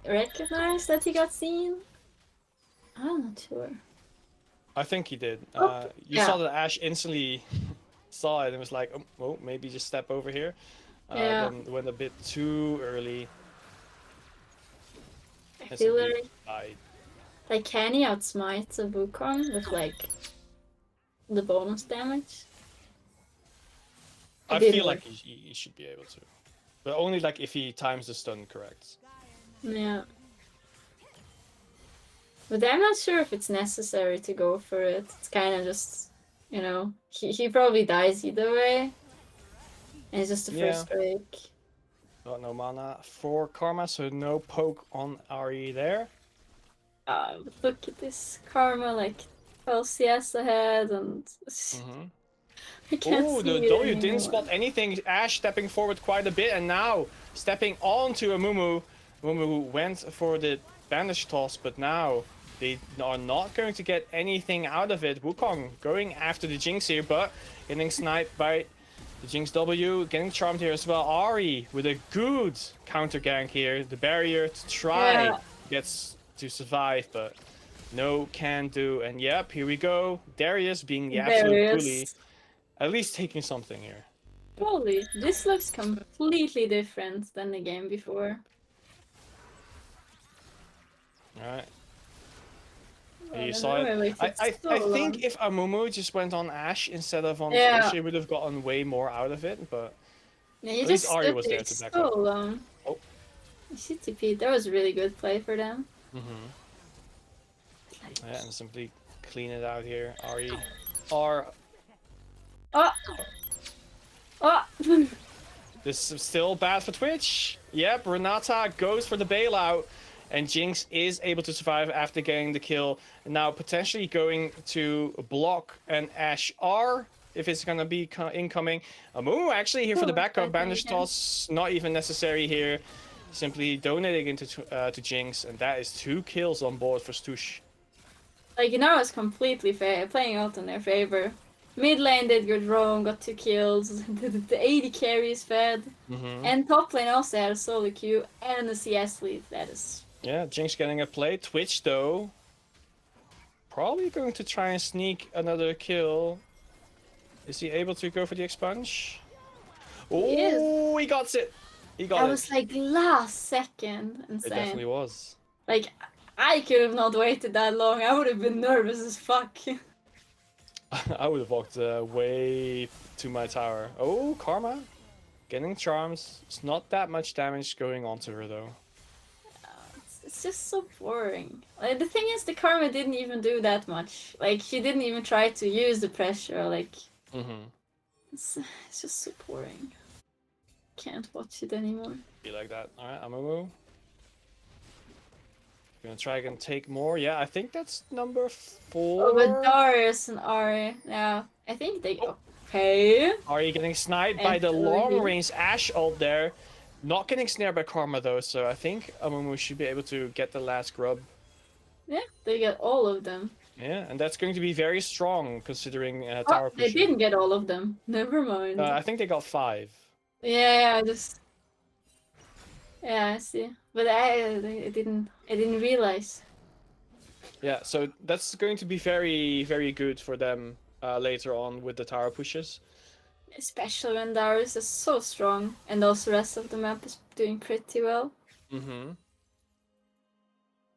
recognize that he got seen? I'm not sure. I think he did. You Yeah. saw that Ash instantly saw it and was like, oh, maybe just step over here. Then went a bit too early. I feel like can he outsmite the Wukong with like the bonus damage? I feel like he should be able to. But only like if he times the stun correct. Yeah. But I'm not sure if it's necessary to go for it. It's kind of just, you know, he probably dies either way. And it's just the first break. Got no mana for Karma, so no poke on Ari there. Look at this Karma, like 12 CS ahead, and I can't see the it W anymore. didn't spot anything. Ash stepping forward quite a bit, and now stepping onto Amumu. Amumu went for the bandage toss, but now they are not going to get anything out of it. Wukong going after the Jinx here, but getting sniped by the Jinx W, getting charmed here as well. Ari with a good counter gank here. The barrier to try gets to survive, but no can do. And yep, here we go. Darius being the absolute bully. At least taking something here. Holy, this looks completely different than the game before. Alright. You the saw it. Amumu waited I so think long. if Amumu just went on Ashe instead of on Yeah. Twitch, he would have gotten way more out of it. But Yeah, he at least just Ari stood was there there to back so up. long. Oh. CTP, that was a really good play for them. Yeah, and simply clean it out here. Ari. R. Oh! Oh! This is still bad for Twitch. Yep, Renata goes for the bailout. And Jinx is able to survive after getting the kill. Now potentially going to block an Ashe R if it's gonna be incoming. Amumu actually here for the backup. Bandage toss not even necessary here. Simply donating into to Jinx, and that is 2 kills on board for Stush. Like, now it's completely fair, playing out in their favor. Mid lane did good wrong, got 2 kills, the AD carry is fed, and top lane also had a solo queue and a CS lead. That is... Yeah, Jinx getting a play. Twitch though, probably going to try and sneak another kill. Is he able to go for the expunge? Oh, he got it! He got it. That was like last second. Insane. It definitely was. Like, I could have not waited that long. I would have been nervous as fuck. I would have walked way to my tower. Oh, Karma. Getting charms. It's not that much damage going on to her though. It's just so boring. Like, the thing is, the Karma didn't even do that much. Like, she didn't even try to use the pressure. Like, it's just so boring. Can't watch it anymore. Be like that. Alright, Amumu. Gonna try and take more. Yeah, I think that's number 4. Oh, but Darius and Ari, yeah, I think they... Okay. Ari getting sniped by the long-range Ashe ult there. Not getting snared by Karma though, so I think Amumu should be able to get the last grub. Yeah, they get all of them. Yeah, and that's going to be very strong considering tower pushing. They didn't get all of them. Never mind. I think they got 5. Yeah, I see. But I didn't realize. Yeah, so that's going to be very, very good for them later on with the tower pushes. Especially when Darius is so strong, and also the rest of the map is doing pretty well.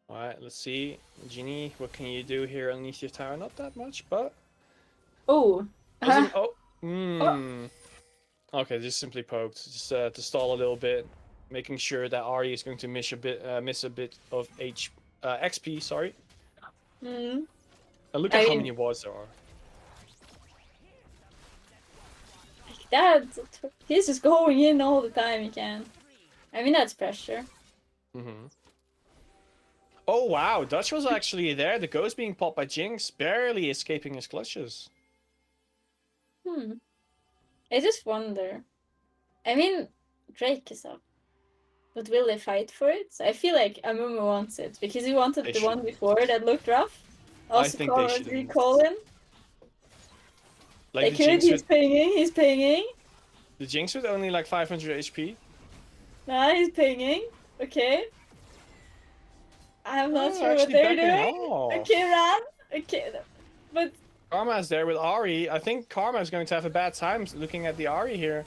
Alright, let's see. Genie, what can you do here underneath your tower? Not that much, but... Oh! Okay, just simply poked, just to stall a little bit, making sure that Ari is going to miss a bit of XP. Sorry. Look at how many wards there are. That he's just going in all the time he can. I mean, that's pressure. Oh wow, Dutch was actually there. The ghost being popped by Jinx, barely escaping his clutches. I just wonder. I mean, Drake is up. But will they fight for it? I feel like Amumu wants it, because he wanted the one before that looked rough. Also, I think they should recall him. Like he's pinging. The Jinx with only like 500 HP. Nah, he's pinging. Okay. I'm not sure what actually they're backing doing. off. Okay, Ran. Okay, but... Karma's there with Ari. I think Karma is going to have a bad time looking at the Ari here.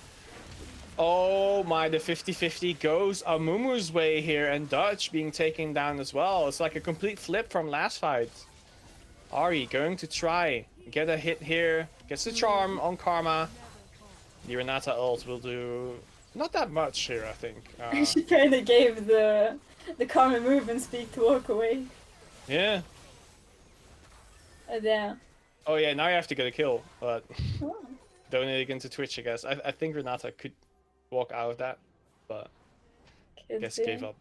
Oh my, the 50-50 goes Amumu's way here, and Dutch being taken down as well. It's like a complete flip from last fight. Ari going to try, get a hit here, gets the charm on Karma. The Renata ult will do not that much here, I think. She kind of gave the Karma movement speed to walk away. Yeah. Yeah. Oh yeah, now you have to get a kill, but donating into Twitch, I guess. I think Renata could walk out of that, but I guess gave up.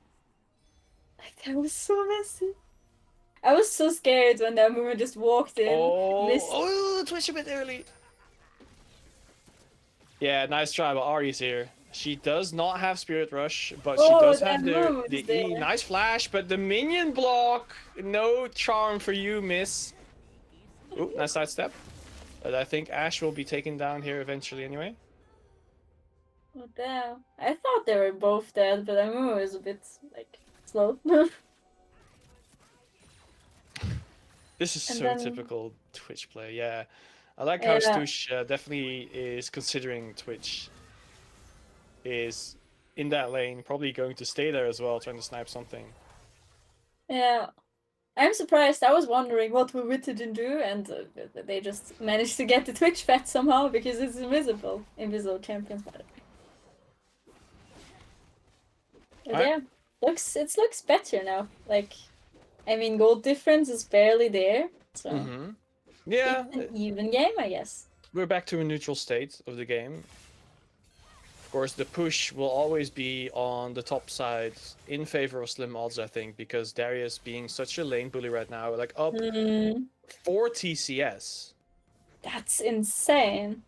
Like, that was so messy. I was so scared when that Amumu just walked in. Oh, Twitch a bit early. Yeah, nice try, but Ari's here. She does not have Spirit Rush, but she does have the E. Nice flash, but the minion block. No charm for you, miss. Ooh, nice sidestep. But I think Ashe will be taken down here eventually anyway. Oh, damn. I thought they were both dead, but Amumu is a bit, like, slow. This is so typical Twitch play, yeah. I like how Stush definitely is considering Twitch. Is in that lane, probably going to stay there as well, trying to snipe something. Yeah. I'm surprised. I was wondering what will Vitagen do, and they just managed to get the Twitch bet somehow because it's invisible. Invisible champions, by the way. But Alright. yeah, it looks better now. Like, I mean, gold difference is barely there, so Yeah, it's an even game, I guess. we're back to a neutral state of the game. Of course, the push will always be on the top side in favor of SlimOdds, I think, because Darius being such a lane bully right now, like up 4 TCS. That's insane.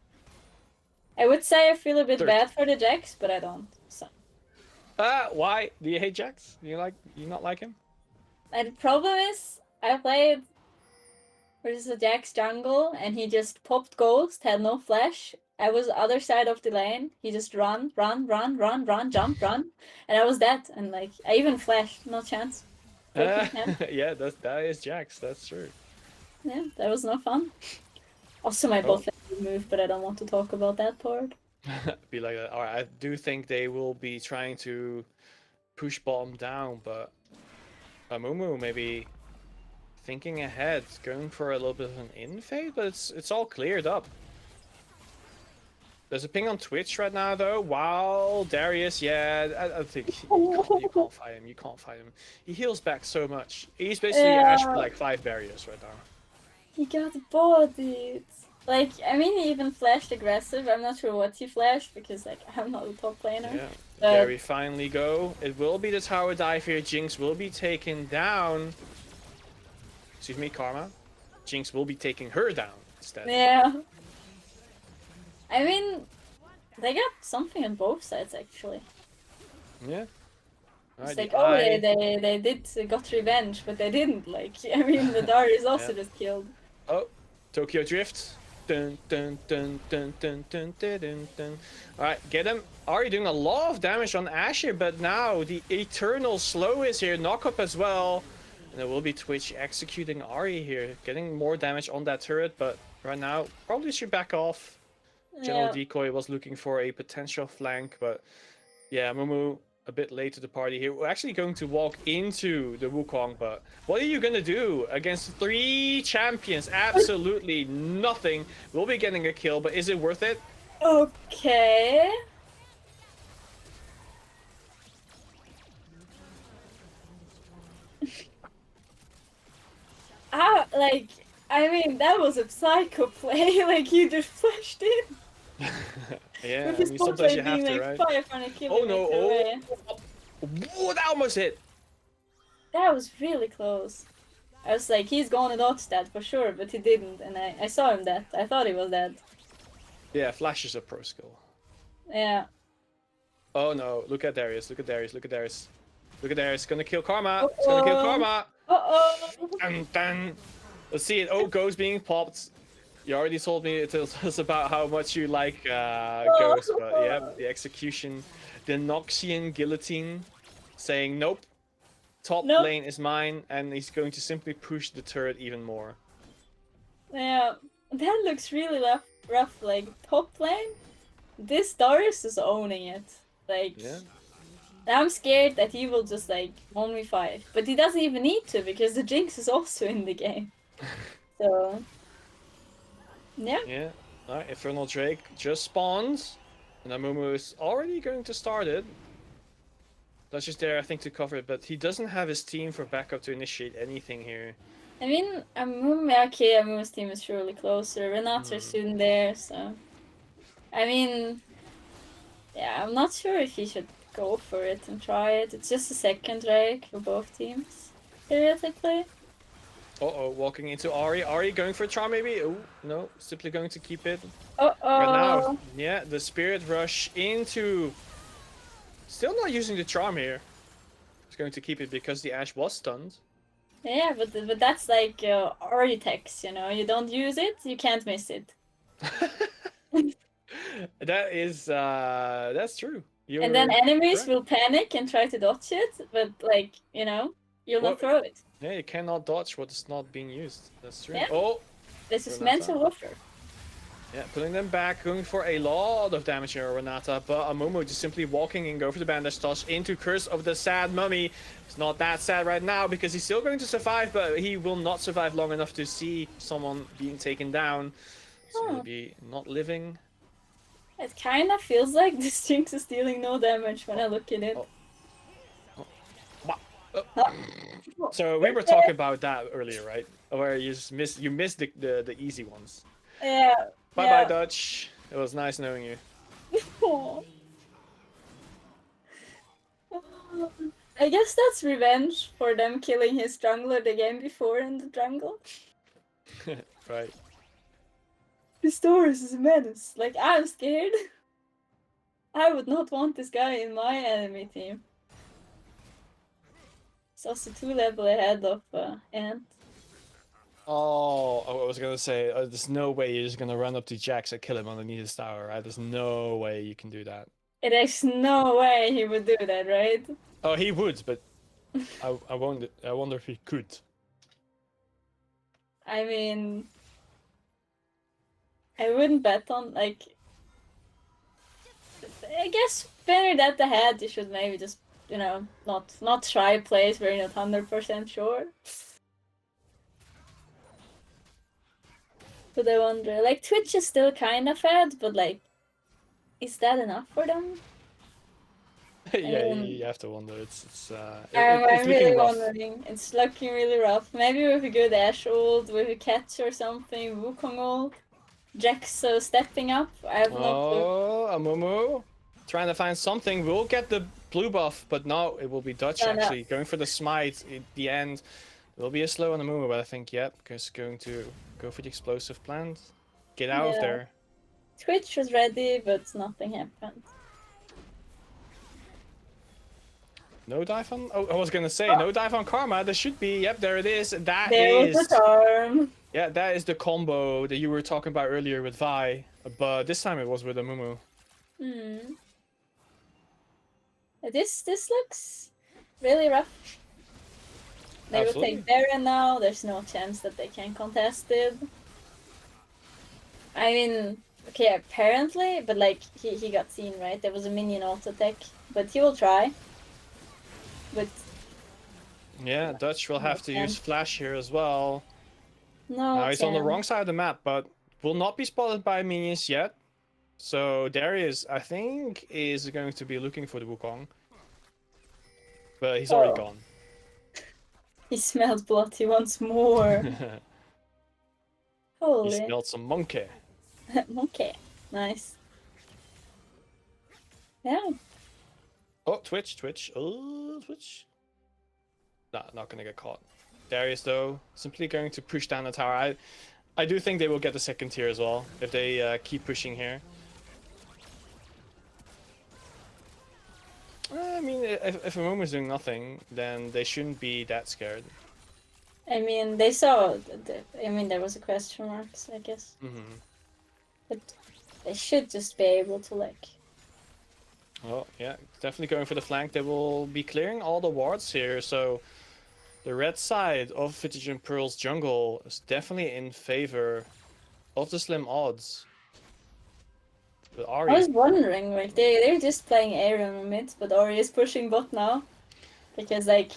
I would say I feel a bit 30. bad for the Jax, but I don't. So. Why? Do you hate Jax? Do you not like him? And the problem is, I played versus a Jax jungle, and he just popped Ghost, had no flash. I was the other side of the lane. He just run, jump, run, and I was dead. And like, I even flashed, no chance. Yeah, that is Jax. That's true. Yeah, that was no fun. Also, my bot lane moved, but I don't want to talk about that part. Be like that. Alright, I do think they will be trying to push bottom down, but Amumu maybe thinking ahead, going for a little bit of an in-fade, but it's all cleared up. There's a ping on Twitch right now, though. Wow, Darius, yeah, I think you can't fight him. You can't fight him. He heals back so much. He's basically Ash for like 5 barriers right now. He got bodied. Like, I mean, he even flashed aggressive. I'm not sure what he flashed because, like, I'm not a top laner. Yeah, there we finally go. It will be the tower dive here. Jinx will be taken down. Excuse me, Karma. Jinx will be taking her down instead. Yeah. I mean, they got something on both sides, actually. Yeah. It's like, oh, they got revenge, but they didn't. Like, I mean, the Darius also just killed. Oh, Tokyo Drift. Dun, dun, dun, dun, dun, dun, dun, dun, dun. Alright, get him. Already doing a lot of damage on Ash here, but now the Eternal Slow is here. Knock up as well. And there will be Twitch executing Ahri here. Getting more damage on that turret, but right now, probably should back off. General Decoy was looking for a potential flank, but yeah, Mumu a bit late to the party here. We're actually going to walk into the Wukong, but what are you gonna do against 3 champions? Absolutely nothing. We'll be getting a kill, but is it worth it? Okay. Like, I mean, that was a psycho play. Like, you just flashed in. Yeah, I mean, sometimes you have to, right? 500 Oh no, oh, that almost hit. That was really close. I was like, he's gonna dodge that for sure, but he didn't, and I saw him dead. I thought he was dead. Yeah, Flash is a pro skill. Yeah. Oh no, look at Darius, look at Darius, look at Darius. Look at Darius, gonna kill Karma. It's gonna kill Karma. Dun, dun. Let's see it. Oh, Ghost being popped. You already told me it was about how much you like Ghost, but yeah, the execution. The Noxian guillotine saying nope. Top lane is mine, and he's going to simply push the turret even more. Yeah, that looks really rough. Like, top lane, this Darius is owning it. Like, I'm scared that he will just, like, 1v5. But he doesn't even need to, because the Jinx is also in the game. So, yeah. Yeah, alright, Infernal Drake just spawns. And Amumu is already going to start it. That's just there, I think, to cover it, but he doesn't have his team for backup to initiate anything here. I mean, Amumu's team is surely closer. Renats are soon there, so... I mean... Yeah, I'm not sure if he should go for it and try it. It's just a second Drake for both teams, theoretically. Uh-oh, walking into Ahri. Ahri going for a charm, maybe? Oh, no, simply going to keep it. Uh-oh. Right now, yeah, the Spirit Rush into... Still not using the charm here. He's going to keep it because the Ashe was stunned. Yeah, but that's like Aritex, you know? You don't use it, you can't miss it. That is, that's true. And then enemies will panic and try to dodge it, but like, you know, you'll not throw it. Yeah, you cannot dodge what is not being used. That's true. Yeah. Oh! This is mental warfare. Yeah, pulling them back, going for a lot of damage here, Renata, but Amumu just simply walking and go for the bandage toss into Curse of the Sad Mummy. It's not that sad right now because he's still going to survive, but he will not survive long enough to see someone being taken down. So he'll be not living. It kind of feels like this Jinx is dealing no damage when I look at it. So we were talking about that earlier, right? Where you just missed the easy ones. Yeah. Bye, Dutch. It was nice knowing you. I guess that's revenge for them killing his jungler the game before in the jungle. Right. Pistorius is a menace. Like, I'm scared. I would not want this guy in my enemy team. He's also 2 level ahead of Ant. Oh, I was gonna say, there's no way you're just gonna run up to Jax and kill him underneath his tower, right? There's no way you can do that. There's no way he would do that, right? Oh, he would, but I wonder if he could. I mean, I wouldn't bet on, like, I guess better that ahead, you should maybe just, you know, not try a place where you're not 100% sure. But I wonder, like, Twitch is still kind of fed, but, like, is that enough for them? Yeah, you have to wonder. It's I'm looking really rough. wondering. It's looking really rough. Maybe with a good Ashe ult, with a catch or something, Wukong ult. Jax stepping up. I have not. Oh, Amumu trying to find something. We'll get the blue buff, but no, it will be Dutch actually going for the smite at the end. It will be a slow on Amumu, but I think because going to go for the explosive plant. Get out of there. Twitch was ready, but nothing happened. No dive on? Oh, I was gonna say no dive on Karma. There should be. Yep, there it is. That there is. Was the charm. Yeah, that is the combo that you were talking about earlier with Vi, but this time it was with Amumu. This looks really rough. They will take Baron now. There's no chance that they can contest it. I mean, okay, apparently, but like he got seen, right? There was a minion auto attack, but he will try. But yeah, Dutch will have to use flash here as well. No, now he's on the wrong side of the map, but will not be spotted by minions yet. So Darius, I think, is going to be looking for the Wukong. But he's already gone. He smelled bloody once more. Holy. He smelled some monkey. Monkey. Nice. Yeah. Oh, Twitch. Oh, Twitch. Nah, not gonna get caught. Darius, though, simply going to push down the tower. I do think they will get the second tier as well, if they keep pushing here. I mean, if Amumu doing nothing, then they shouldn't be that scared. I mean, they saw... I mean, there was a question mark, I guess. But they should just be able to, like... Oh, yeah, definitely going for the flank. They will be clearing all the wards here, so... The red side of Vitagen Pearl's jungle is definitely in favor of the SlimOdds. But Ahri... I was wondering, like, they're just playing Aaron on mid, but Ahri is pushing bot now. Because, like,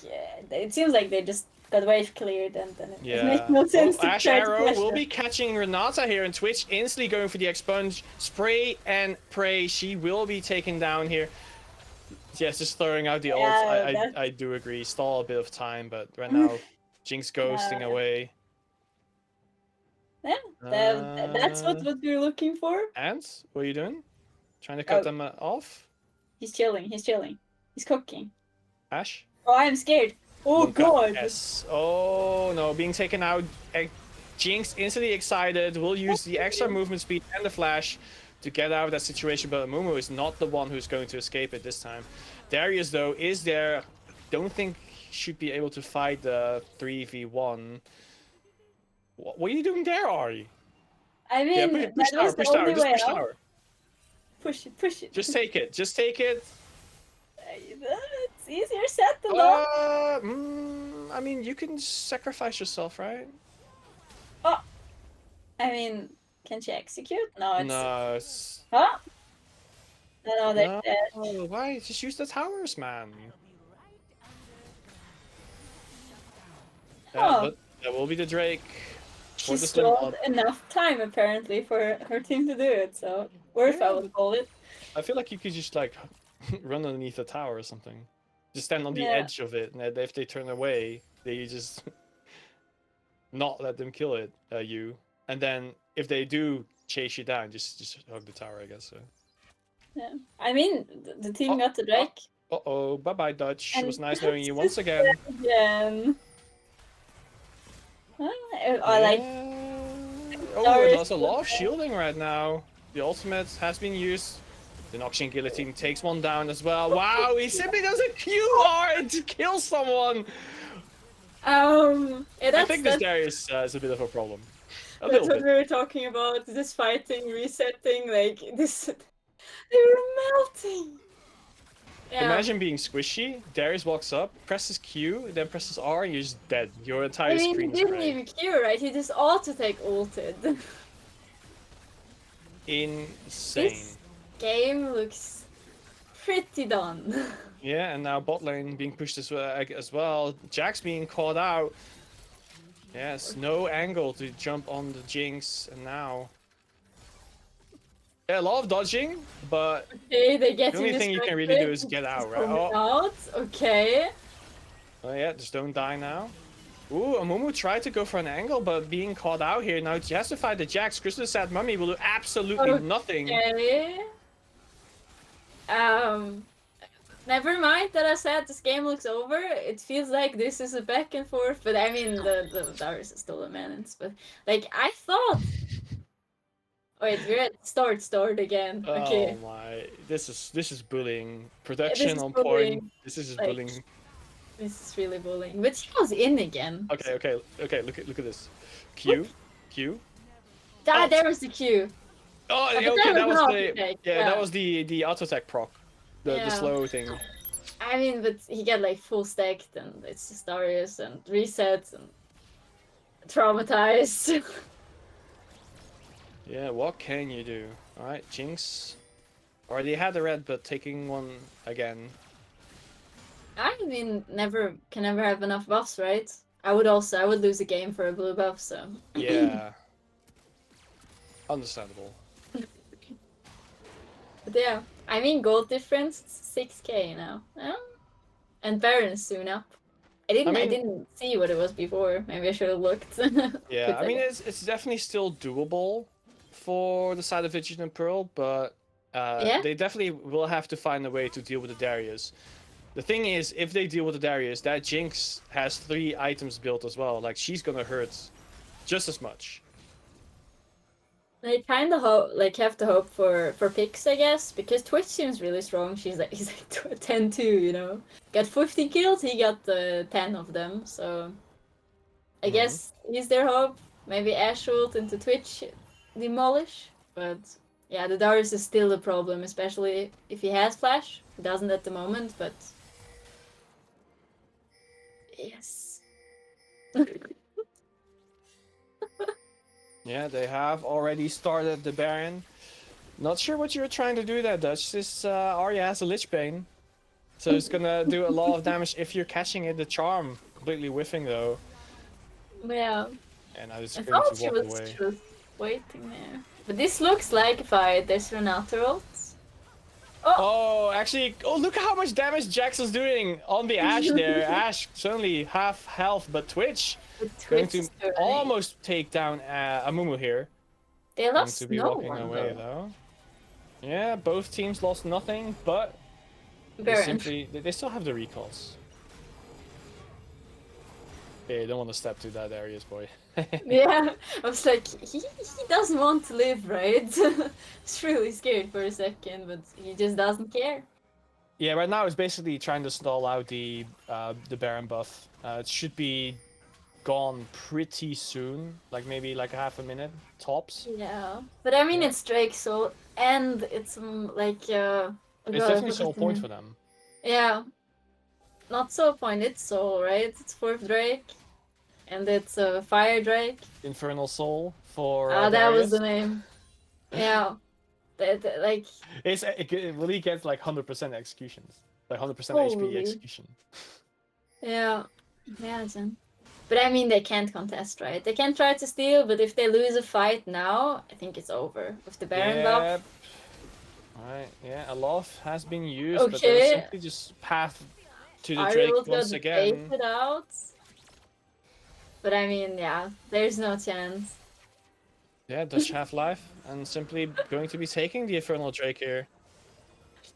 it seems like they just got wave cleared and then it makes no sense to Ash try Arrow to will be catching Renata here, and Twitch instantly going for the expunge. Spray and pray. She will be taken down here. Yes, just throwing out the ults. I do agree. Stall a bit of time, but right now, Jinx ghosting away. Yeah, that's what we're looking for. Ants, what are you doing? Trying to cut them off? He's chilling. He's cooking. Ash? Oh, I'm scared. Oh, God. Yes. Oh, no. Being taken out. Jinx instantly excited. Will use the extra movement speed and the flash to get out of that situation, but Amumu is not the one who's going to escape it this time. Darius, though, is there. Don't think he should be able to fight the 3v1. What are you doing there, Ahri? I mean, yeah, push tower, push tower, just push tower. Push it. Just take it, just take it. It's easier said than done. I mean, you can sacrifice yourself, right? Oh, I mean, Can she execute? No, it's No, it's... huh? No, they're No, dead. why? Just use the towers, man. Yeah, Oh, but that will be the Drake she for the Slim stalled Mod. enough time apparently for her team to do it, so worth I Yeah, would call it. I feel like you could just like run underneath a tower or something. Just stand on the Yeah. edge of it, and then if they turn away, they just not let them kill it, you. And then if they do chase you down, just hug the tower, I guess. So. Yeah. I mean, the team Oh, got the Drake. Uh-oh, bye-bye, Dutch. It And was nice knowing you that's once again. again. I like Oh, Doris there's a lot of shielding right now. The ultimate has been used. The Noxian Guillotine takes one down as well. Wow, he simply does a QR to kill someone. yeah, I think this that's Darius is a bit of a problem. A that's little what bit. we were talking about. This fighting, resetting, like this. They were melting. Yeah. Imagine being squishy. Darius walks up, presses Q, then presses R, and you're just dead. Your entire I mean, screen he is didn't gray. even Q, right? He just auto-take ulted. Insane. This game looks pretty done. Yeah, and now bot lane being pushed as well. Jack's being caught out. Yes, no angle to jump on the Jinx, and now... Yeah, a lot of dodging, but Okay, they the get only thing you can really do is get out, right? Out. Okay. Oh yeah, just don't die now. Ooh, Amumu tried to go for an angle, but being caught out here. Now he has to fight the Jax. Crystal Sad Mummy will do absolutely nothing. Okay. Never mind that I said this game looks over. It feels like this is a back and forth, but I mean the Darius is still a menace. But like I thought. Wait, we're at start again. Okay. Oh my, this is bullying. This Production is on bullying. point. This is just Like, bullying. This is really bullying. But he was in again. Okay. Look at this. Q. Ah, Oh. there was the Q. Oh, But okay, that was an the auto-attack, that was the auto attack proc, the slow thing. I mean, but he got like full stacked, and it's just Darius and resets and traumatized. Yeah, what can you do? All right, Jinx. Already had the red, but taking one again. I mean, can never have enough buffs, right? I would lose a game for a blue buff, so. Yeah. Understandable. But yeah, I mean, gold difference 6k now. And Baron is soon up. I didn't see what it was before. Maybe I should have looked. Yeah, I mean it's definitely still doable for the side of Vitagen and Pearl, but they definitely will have to find a way to deal with the Darius. The thing is, if they deal with the Darius, that Jinx has 3 items built as well. Like she's gonna hurt just as much. They kind of have to hope for picks, I guess, because Twitch seems really strong. He's like 10-2, you know. Got 50 kills, he got 10 of them, so I guess he's their hope. Maybe Ash ult into Twitch demolish, but yeah, the Darius is still a problem, especially if he has flash. He doesn't at the moment, but yes. Yeah, they have already started the Baron. Not sure what you're trying to do there, Dutch. This Arya has a Lich Bane. So it's gonna do a lot of damage if you're catching it. The charm completely whiffing though. Yeah. And I was I going thought to walk away. she was waiting there. But this looks like a fight. There's Renata ults. Oh, actually, look how much damage Jax is doing on the Ashe there. Ashe suddenly half health, but Twitch going to almost take down Amumu here. They lost to be no walking one, away though. Yeah, both teams lost nothing, but they still have the recalls. Yeah, you don't want to step to that Darius boy. Yeah, I was like, he doesn't want to live, right? It's really scared for a second, but he just doesn't care. Yeah, right now it's basically trying to stall out the Baron buff. It should be gone pretty soon, like maybe like half a minute tops. Yeah, but I mean it's Drake Soul, and it's like it's definitely Soul point for them. Yeah, not Soul point, it's Soul, right? It's 4th Drake. and it's a Fire Drake. Infernal Soul for That was the Darius. name. Yeah. Like, It really gets like 100% executions, like 100% HP holy. execution. Yeah. Imagine. But I mean, they can't contest, right? They can try to steal, but if they lose a fight now, I think it's over with the Baron buff. Yep. Alright, yeah, a lot has been used, but then Okay. simply just path to the Are Drake able once to again. bait it out? But I mean, yeah, there's no chance. Yeah, Dutch Half-Life, and simply going to be taking the Infernal Drake here.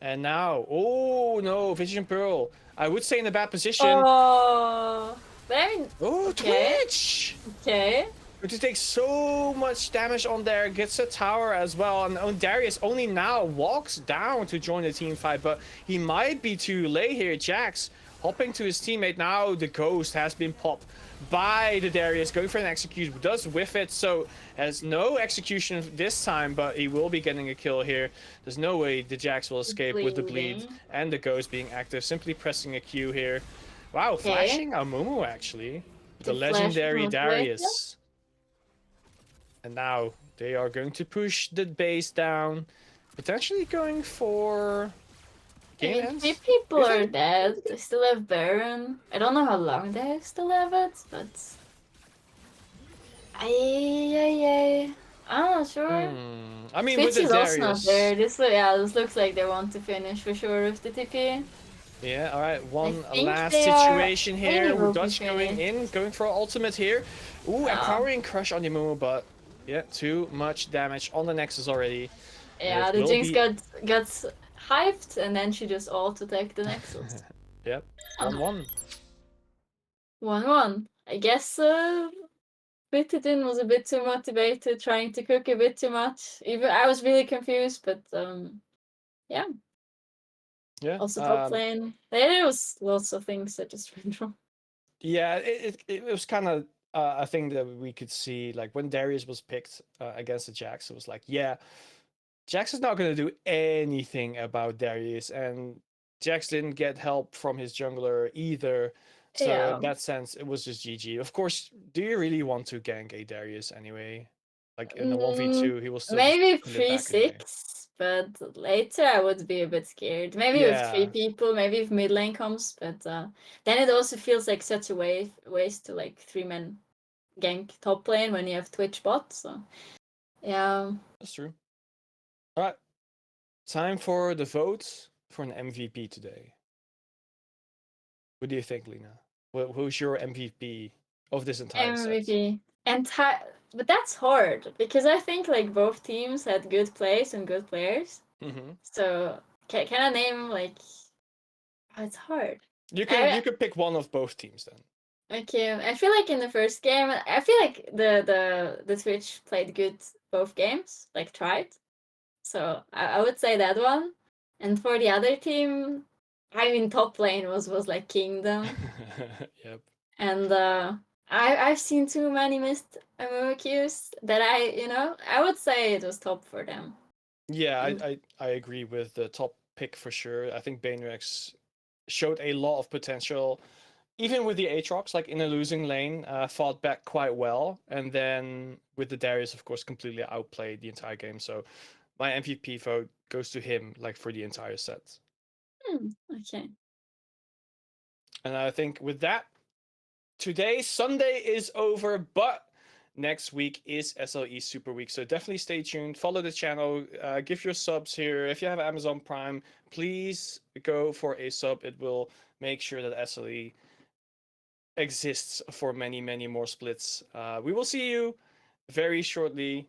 And now, oh no, Vision Pearl. I would say in a bad position. Oh, but I mean, Oh, okay. Twitch! Okay. Which just takes so much damage on there, gets a tower as well, and Darius only now walks down to join the team fight, but he might be too late here. Jax hopping to his teammate. Now the ghost has been popped by the Darius, going for an execute, does whiff it, so has no execution this time, but he will be getting a kill here. There's no way the Jax will escape with the bleed Bleeding. and the ghost being active, simply pressing a Q here. Wow, Okay. flashing Amumu actually. The The flash legendary from Croatia? Darius. And now they are going to push the base down, potentially going for I game mean, ends. 3 people Is are it? dead. They still have Baron. I don't know how long they still have it, but I'm not sure. I mean, with Twitch the is also not there. Darius. This looks like they want to finish for sure with the TP. Yeah, all right. One think last they are- situation they here. will be Dutch going finished. in, going for ultimate here. Ooh, Yeah. empowering crush on Yamumu, but yeah, too much damage on the Nexus already. Yeah, It the will Jinx be- got hyped and then she just auto-attacked the Nexus. Yep, 1-1. 1-1. I guess Vitagen was a bit too motivated, trying to cook a bit too much. Even I was really confused, but yeah. Yeah. Also top lane. There was lots of things that just went wrong. Yeah, it was kind of a thing that we could see, like when Darius was picked against the Jax, it was like, yeah, Jax is not going to do anything about Darius, and Jax didn't get help from his jungler either. So Yeah. in that sense, it was just GG. Of course, do you really want to gank a Darius anyway? Like in a 1v2, he will still just Maybe put it back anyway. 3-6, but later I would be a bit scared. Maybe with 3 Yeah. people, maybe if mid lane comes, but then it also feels like such a waste to like 3-man gank top lane when you have Twitch bot. So yeah. That's true. All right. Time for the vote for an MVP today. What do you think, Lena? Who's your MVP of this entire set? MVP. But that's hard because I think like both teams had good plays and good players. Mm-hmm. So can I name like? Oh, it's hard. You could pick one of both teams then. Okay, I feel like in the first game, I feel like the Twitch played good both games, like tried. So I would say that one. And for the other team, I mean top lane was like Kingdom. Yep. And I've seen too many missed MMQs that I would say it was top for them. Yeah, I agree with the top pick for sure. I think Banerex showed a lot of potential, even with the Aatrox, like in a losing lane, fought back quite well, and then with the Darius, of course, completely outplayed the entire game. So my MVP vote goes to him, like for the entire set. Okay. And I think with that, today, Sunday is over, but next week is SLE Super Week. So definitely stay tuned. Follow the channel. Give your subs here. If you have Amazon Prime, please go for a sub. It will make sure that SLE exists for many, many more splits. We will see you very shortly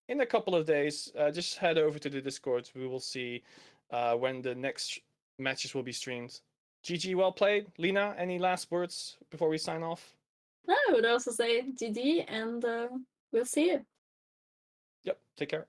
in a couple of days. Just head over to the Discord. We will see when the next matches will be streamed. GG, well played. Lena, any last words before we sign off? I would also say GG, and we'll see you. Yep, take care.